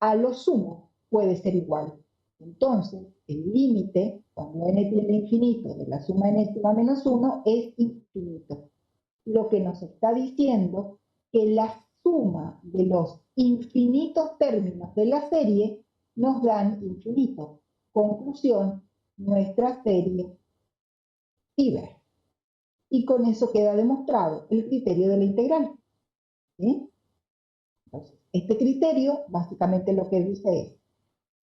A lo sumo puede ser igual. Entonces, el límite, cuando n tiende a infinito, de la suma enésima menos 1, es infinito. Lo que nos está diciendo que la suma de los infinitos términos de la serie nos dan infinito. Conclusión, nuestra serie Iber. Y con eso queda demostrado el criterio de la integral. ¿Sí? Entonces, este criterio básicamente lo que dice es: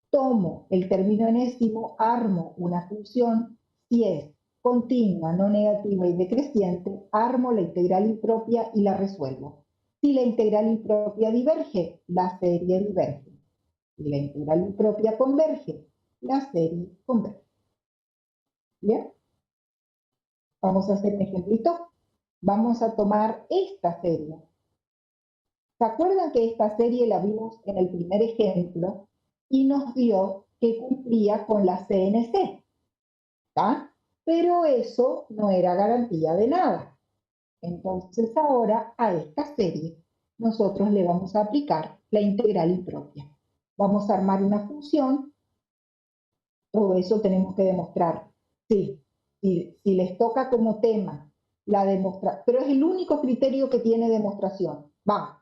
tomo el término enésimo, armo una función, si es continua, no negativa y decreciente, armo la integral impropia y la resuelvo. Si la integral impropia diverge, la serie diverge. Si la integral impropia converge, la serie converge. ¿Bien? Vamos a hacer un ejemplito. Vamos a tomar esta serie. ¿Se acuerdan que esta serie la vimos en el primer ejemplo y nos dio que cumplía con la CNC? ¿Está? Pero eso no era garantía de nada. Entonces ahora a esta serie nosotros le vamos a aplicar la integral impropia. Vamos a armar una función. Todo eso tenemos que demostrar. Sí, si les toca como tema la demostración, pero es el único criterio que tiene demostración.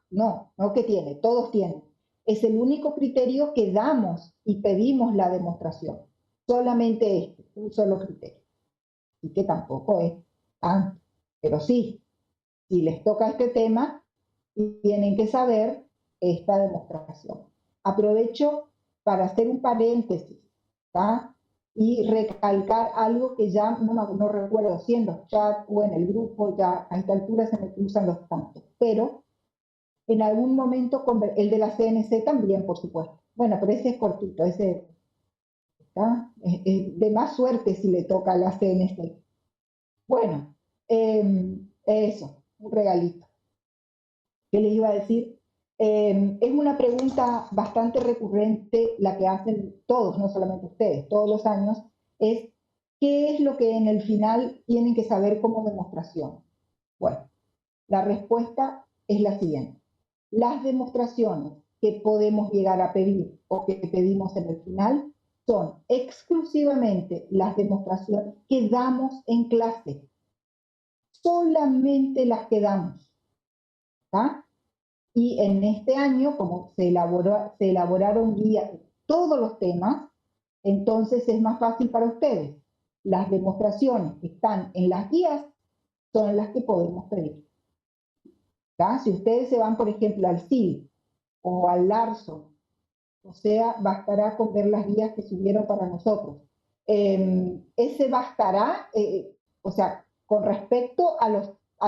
No que tiene, todos tienen. Es el único criterio que damos y pedimos la demostración. Solamente este, un solo criterio. Y que tampoco es tanto. Pero sí, si les toca este tema, tienen que saber esta demostración. Aprovecho para hacer un paréntesis, ¿tá? Y recalcar algo que ya no recuerdo si en los chats o en el grupo, ya a esta altura se me cruzan los tantos, pero en algún momento, el de la CNC también, por supuesto. Bueno, pero ese es cortito, ese es de más suerte si le toca a la CNC. Bueno, eso, un regalito. ¿Qué les iba a decir? Es una pregunta bastante recurrente la que hacen todos, no solamente ustedes, todos los años, es ¿qué es lo que en el final tienen que saber como demostración? Bueno, la respuesta es la siguiente. Las demostraciones que podemos llegar a pedir o que pedimos en el final son exclusivamente las demostraciones que damos en clase. Solamente las que damos. ¿Tá? Y en este año, como se elaboraron guías de todos los temas, entonces es más fácil para ustedes. Las demostraciones que están en las guías son las que podemos pedir. ¿Tá? Si ustedes se van, por ejemplo, al CIL o al Larson, o sea, bastará con ver las guías que subieron para nosotros. Ese bastará, o sea, con respecto a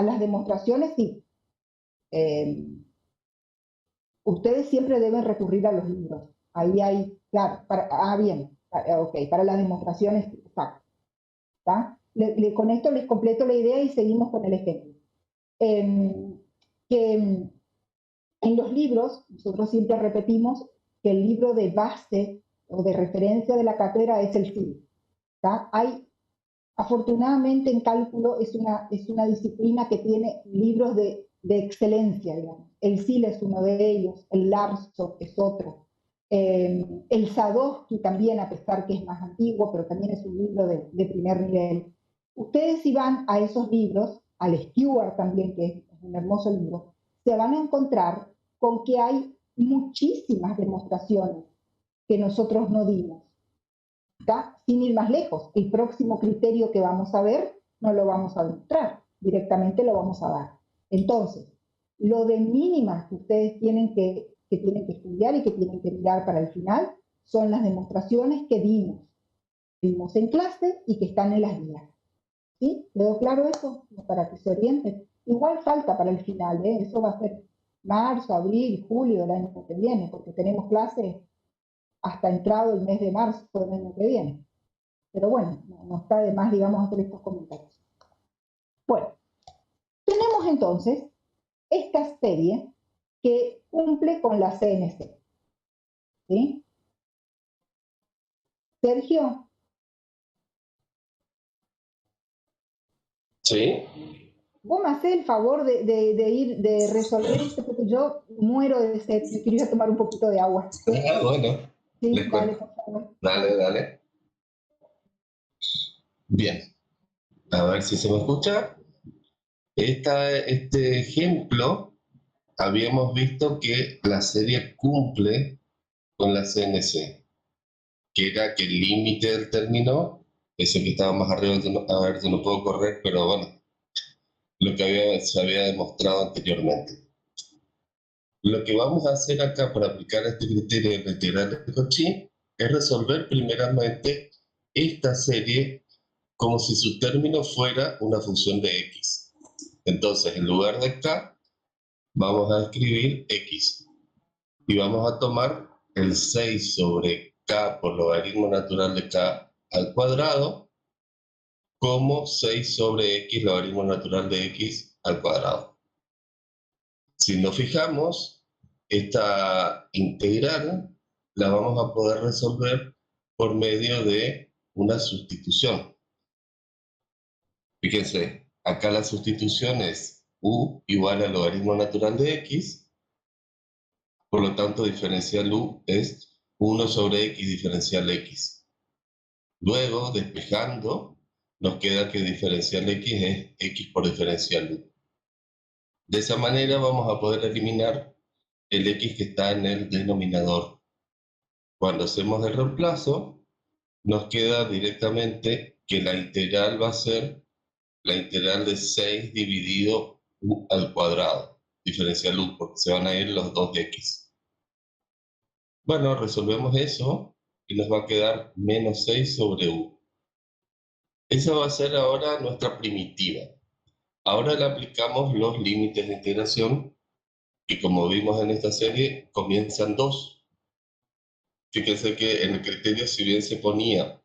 las demostraciones, sí. Ustedes siempre deben recurrir a los libros. Ahí hay, claro, bien, ok, para las demostraciones, exacto. Con esto les completo la idea y seguimos con el ejemplo. Que en los libros, nosotros siempre repetimos que el libro de base o de referencia de la cátedra es el CIL. Hay, afortunadamente en cálculo es una disciplina que tiene libros de excelencia, digamos. El CIL es uno de ellos, el Larson es otro. El Sadowski también, a pesar que es más antiguo, pero también es un libro de primer nivel. Ustedes si van a esos libros, al Stewart también, que es un hermoso libro, se van a encontrar con que hay muchísimas demostraciones que nosotros no dimos. ¿Tá? Sin ir más lejos, el próximo criterio que vamos a ver no lo vamos a demostrar, directamente lo vamos a dar. Entonces, lo de mínimas que ustedes tienen que estudiar y que tienen que mirar para el final son las demostraciones que dimos en clase y que están en las guías. ¿Sí? ¿Quedó claro eso? Para que se orienten. Igual falta para el final, ¿eh? Eso va a ser marzo, abril, julio del año que viene, porque tenemos clases hasta entrado el mes de marzo del año que viene. Pero bueno, no está de más, digamos, hacer estos comentarios. Bueno, tenemos entonces esta serie que cumple con la CNC. ¿Sí? Sergio. ¿Sí? vos me hacés el favor de resolver esto, porque yo muero de sed, me quiero ir a tomar un poquito de agua. Bueno, Sí, les dale, cuento. por favor. Dale, dale. Bien, a ver si se me escucha. Este ejemplo, habíamos visto que la serie cumple con la CNC, que era que el límite del término, ese que estaba más arriba, a ver si no puedo correr, pero bueno, lo que se había demostrado anteriormente. Lo que vamos a hacer acá para aplicar este criterio de la integral de Cauchy es resolver primeramente esta serie como si su término fuera una función de x. Entonces, en lugar de k, vamos a escribir x. Y vamos a tomar el 6 sobre k por logaritmo natural de k al cuadrado como 6 sobre x logaritmo natural de x al cuadrado. Si nos fijamos, esta integral la vamos a poder resolver por medio de una sustitución. Fíjense, acá la sustitución es u igual al logaritmo natural de x, por lo tanto diferencial u es 1 sobre x diferencial x. Luego, despejando, nos queda que diferencial x es x por diferencial u. De esa manera vamos a poder eliminar el x que está en el denominador. Cuando hacemos el reemplazo, nos queda directamente que la integral va a ser la integral de 6 dividido u al cuadrado, diferencial u, porque se van a ir los dos de x. Bueno, resolvemos eso y nos va a quedar menos 6 sobre u. Esa va a ser ahora nuestra primitiva. Ahora le aplicamos los límites de integración y como vimos en esta serie, comienzan 2. Fíjense que en el criterio, si bien se ponía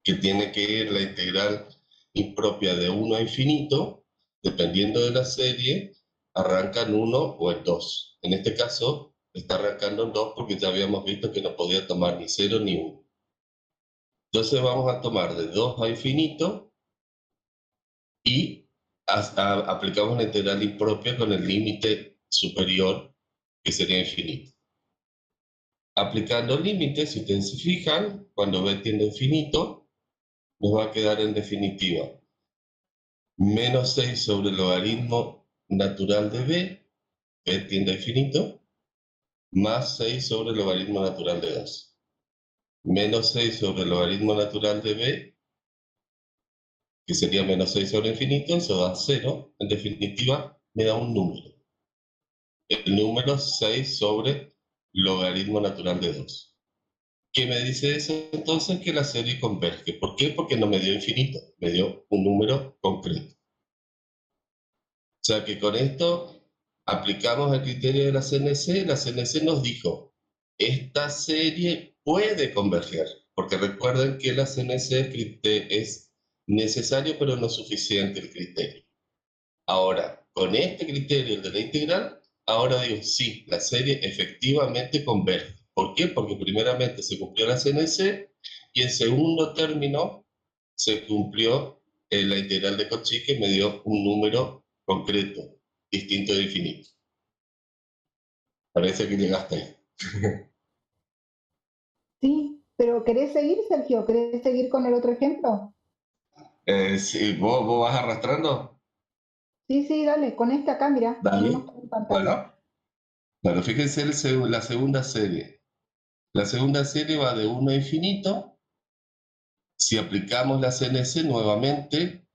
que tiene que ir la integral impropia de 1 a infinito, dependiendo de la serie, arranca en 1 o en 2. En este caso, está arrancando en 2 porque ya habíamos visto que no podía tomar ni 0 ni 1. Entonces vamos a tomar de 2 a infinito y aplicamos la integral impropia con el límite superior, que sería infinito. Aplicando límites, si ustedes se fijan, cuando b tiende a infinito, nos va a quedar en definitiva menos 6 sobre el logaritmo natural de b tiende a infinito, más 6 sobre el logaritmo natural de 2. Menos 6 sobre el logaritmo natural de b, que sería menos 6 sobre infinito, eso da 0. En definitiva, me da un número. El número 6 sobre logaritmo natural de 2. ¿Qué me dice eso? Entonces que la serie converge. ¿Por qué? Porque no me dio infinito, me dio un número concreto. O sea que con esto aplicamos el criterio de la CNC. La CNC nos dijo, esta serie puede converger, porque recuerden que la CNC es necesario pero no suficiente el criterio. Ahora, con este criterio, el de la integral, ahora digo, sí, la serie efectivamente converge. ¿Por qué? Porque primeramente se cumplió la CNC y en segundo término se cumplió la integral de Cauchy, que me dio un número concreto, distinto de infinito. Parece que llegaste ahí. Sí, pero ¿querés seguir, Sergio? ¿Querés seguir con el otro ejemplo? Sí, ¿vos vas arrastrando? Sí, sí, dale, con esta acá, mira, Dale. en pantalla. Bueno, fíjense la segunda serie. La segunda serie va de 1 a infinito. Si aplicamos la CNC nuevamente,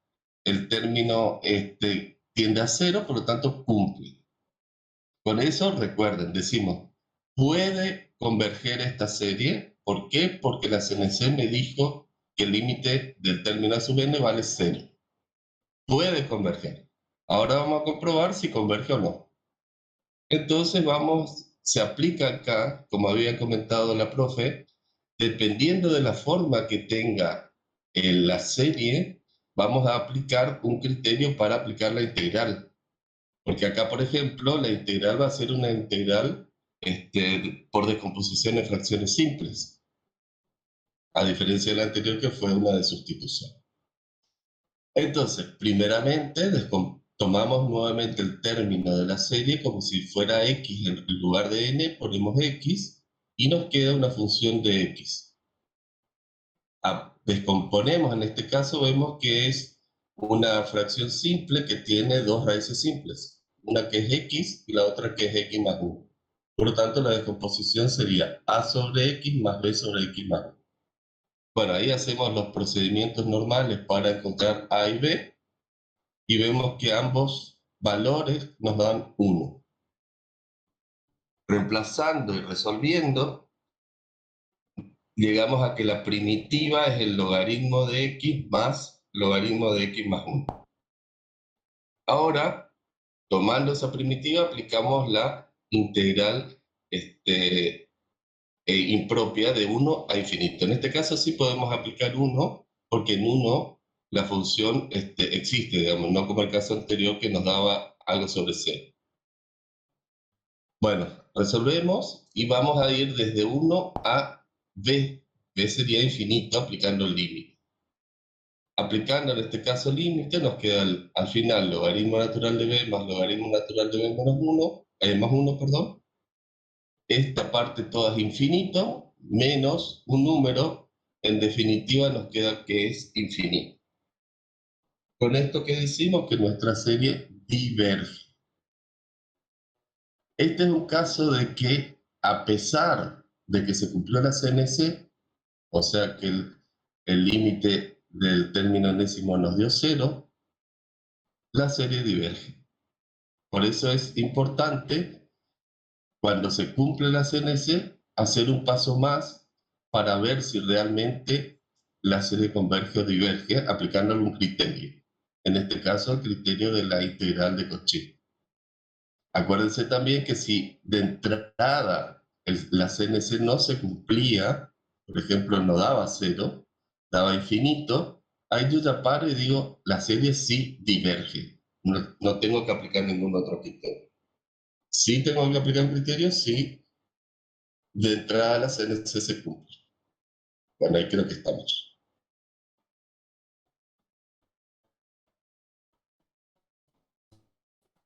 el término tiende a 0, por lo tanto cumple. Con eso, recuerden, decimos, puede converger esta serie. ¿Por qué? Porque la CNC me dijo que el límite del término a sub n vale 0. Puede converger. Ahora vamos a comprobar si converge o no. Entonces se aplica acá, como había comentado la profe, dependiendo de la forma que tenga la serie, vamos a aplicar un criterio para aplicar la integral. Porque acá, por ejemplo, la integral va a ser una integral por descomposición en fracciones simples, a diferencia de la anterior que fue una de sustitución. Entonces, primeramente, tomamos nuevamente el término de la serie como si fuera x en lugar de n, ponemos x y nos queda una función de x. Descomponemos, en este caso vemos que es una fracción simple que tiene dos raíces simples, una que es x y la otra que es x más 1. Por lo tanto, la descomposición sería a sobre x más b sobre x más 1. Bueno, ahí hacemos los procedimientos normales para encontrar a y b y vemos que ambos valores nos dan 1. Reemplazando y resolviendo, llegamos a que la primitiva es el logaritmo de x más logaritmo de x más 1. Ahora, tomando esa primitiva, aplicamos la integral impropia de 1 a infinito. En este caso sí podemos aplicar 1, porque en 1 la función existe, digamos, no como el caso anterior que nos daba algo sobre 0. Bueno, resolvemos y vamos a ir desde 1 a b. b sería infinito aplicando el límite. Aplicando en este caso el límite nos queda al final logaritmo natural de b más logaritmo natural de b menos 1, más 1, perdón. Esta parte toda es infinito, menos un número, en definitiva nos queda que es infinito. Con esto que decimos que nuestra serie diverge. Este es un caso de que, a pesar de que se cumplió la CNC, o sea que el límite del término enésimo nos dio 0, la serie diverge. Por eso es importante, cuando se cumple la CNC, hacer un paso más para ver si realmente la serie converge o diverge aplicando algún criterio. En este caso, el criterio de la integral de Cauchy. Acuérdense también que si de entrada la CNC no se cumplía, por ejemplo, no daba 0, daba infinito, ahí yo ya paro y digo, la serie sí diverge. No tengo que aplicar ningún otro criterio. Sí tengo que aplicar un criterio, sí, de entrada la CNC se cumple. Bueno, ahí creo que estamos.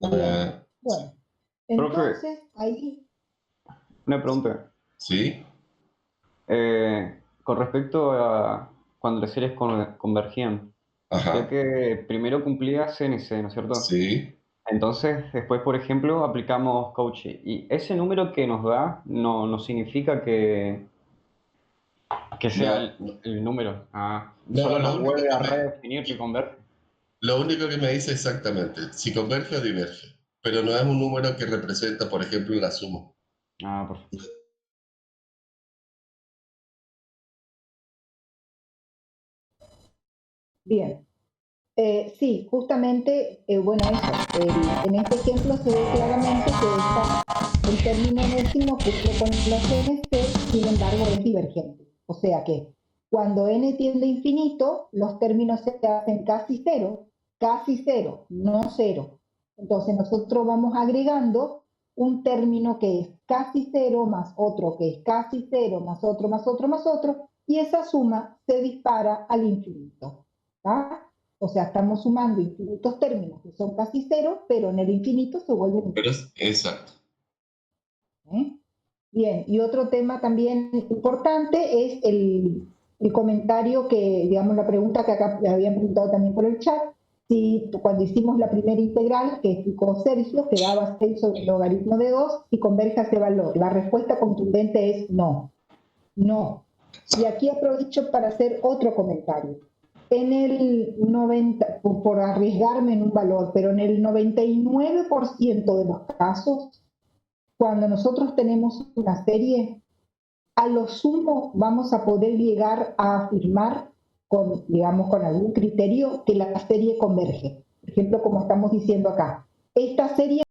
Bien. Bueno, Profe, entonces ahí, una pregunta. ¿Sí? Con respecto a cuando las series convergían, ya Ajá. que primero cumplía CNC, ¿no es cierto? Sí. Entonces, después, por ejemplo, aplicamos Cauchy. Y ese número que nos da no significa que sea No, no, el número. no, Solo lo nos único vuelve que a me, redefinir que converge. lo único que me dice exactamente, si converge o diverge, pero no es un número que representa, por ejemplo, la suma. Perfecto. bien. Sí, justamente, bueno, eso. En este ejemplo se ve claramente que el término enésimo cumple con la CNC, sin embargo es divergente. O sea que cuando n tiende a infinito, los términos se hacen casi cero, no cero. Entonces nosotros vamos agregando un término que es casi cero más otro que es casi cero más otro más otro más otro, y esa suma se dispara al infinito. ¿Tá? O sea, estamos sumando infinitos términos que son casi cero, pero en el infinito se vuelven Pero infinitos. es exacto. ¿Eh? Bien, y otro tema también importante es el comentario que, digamos, la pregunta que acá habían preguntado también por el chat, si cuando hicimos la primera integral que explicó Sergio, que daba 6 sobre el logaritmo de 2, si converge a ese valor. La respuesta contundente es no, no. Y aquí aprovecho para hacer otro comentario. En el 90, por arriesgarme en un valor, pero en el 99% de los casos, cuando nosotros tenemos una serie, a lo sumo vamos a poder llegar a afirmar con, digamos, con algún criterio que la serie converge. Por ejemplo, como estamos diciendo acá, esta serie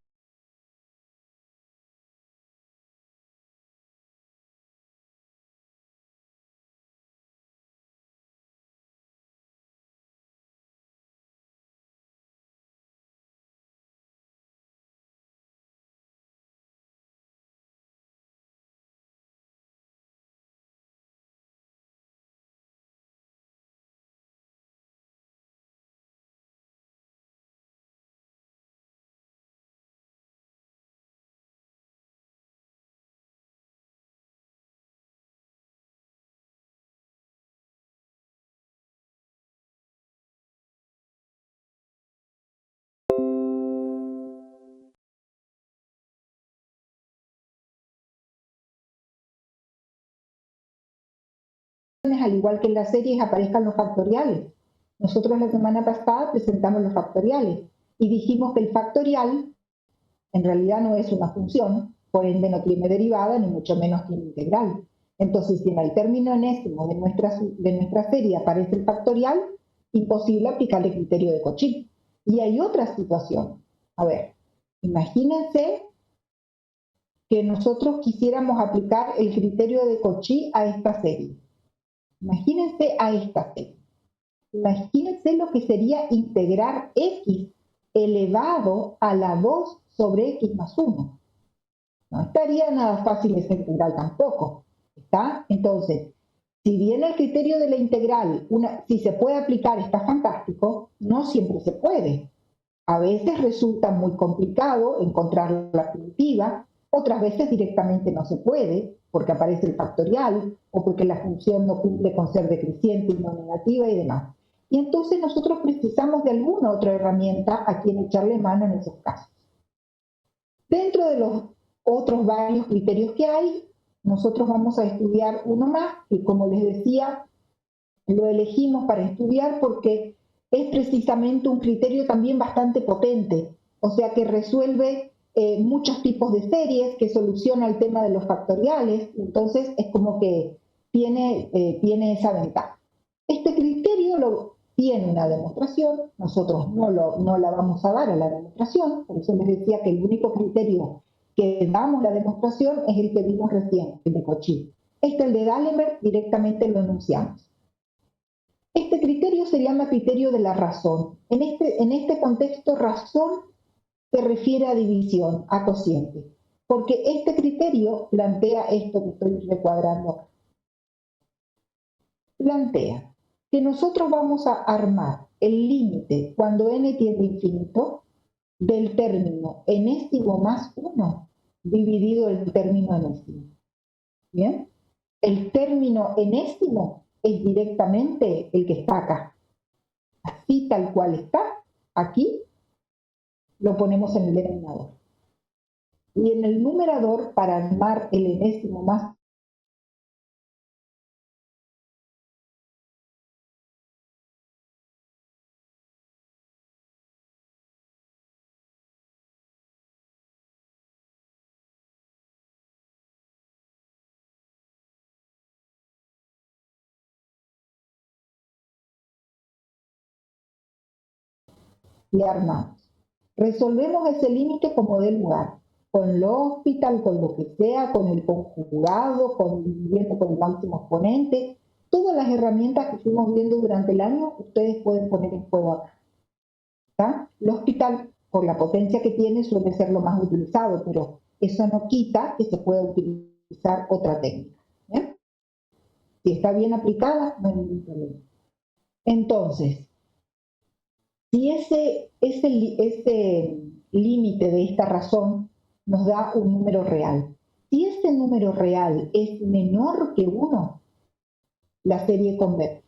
al igual que en las series, aparezcan los factoriales. Nosotros la semana pasada presentamos los factoriales y dijimos que el factorial en realidad no es una función, por ende no tiene derivada, ni mucho menos tiene integral. Entonces, si en el término enésimo de nuestra serie aparece el factorial, imposible aplicar el criterio de Cauchy. Y hay otra situación. A ver, imagínense que nosotros quisiéramos aplicar el criterio de Cauchy a esta serie. Imagínense a esta serie. Imagínense lo que sería integrar x elevado a la 2 sobre x más 1. No estaría nada fácil esa integral tampoco. ¿Está? Entonces, si bien el criterio de la integral, si se puede aplicar, está fantástico, no siempre se puede. A veces resulta muy complicado encontrar la primitiva, otras veces directamente no se puede, porque aparece el factorial, o porque la función no cumple con ser decreciente y no negativa y demás. Y entonces nosotros precisamos de alguna otra herramienta a quien echarle mano en esos casos. Dentro de los otros varios criterios que hay, nosotros vamos a estudiar uno más, que como les decía, lo elegimos para estudiar porque es precisamente un criterio también bastante potente, o sea que resuelve muchos tipos de series, que soluciona el tema de los factoriales, entonces es como que tiene esa ventaja. Este criterio tiene una demostración, nosotros no la vamos a dar a la demostración, por eso les decía que el único criterio que damos la demostración es el que vimos recién, el de Cauchy. El de D'Alembert directamente lo enunciamos. Este criterio se llama criterio de la razón. En este contexto, razón se refiere a división, a cociente, porque este criterio plantea esto que estoy recuadrando acá. Plantea que nosotros vamos a armar el límite cuando n tiende a infinito del término enésimo más 1 dividido el término enésimo. ¿Bien? El término enésimo es directamente el que está acá. Así tal cual está, aquí lo ponemos en el denominador. Y en el numerador, para armar el enésimo más le armamos. Resolvemos ese límite como dé lugar, con el hospital, con lo que sea, con el conjugado, dividiendo con el máximo exponente, todas las herramientas que fuimos viendo durante el año, ustedes pueden poner en juego acá. ¿Está? El hospital, por la potencia que tiene, suele ser lo más utilizado, pero eso no quita que se pueda utilizar otra técnica. ¿Bien? Si está bien aplicada, no hay ningún problema. Entonces, si ese límite de esta razón nos da un número real, si ese número real es menor que 1, la serie converge.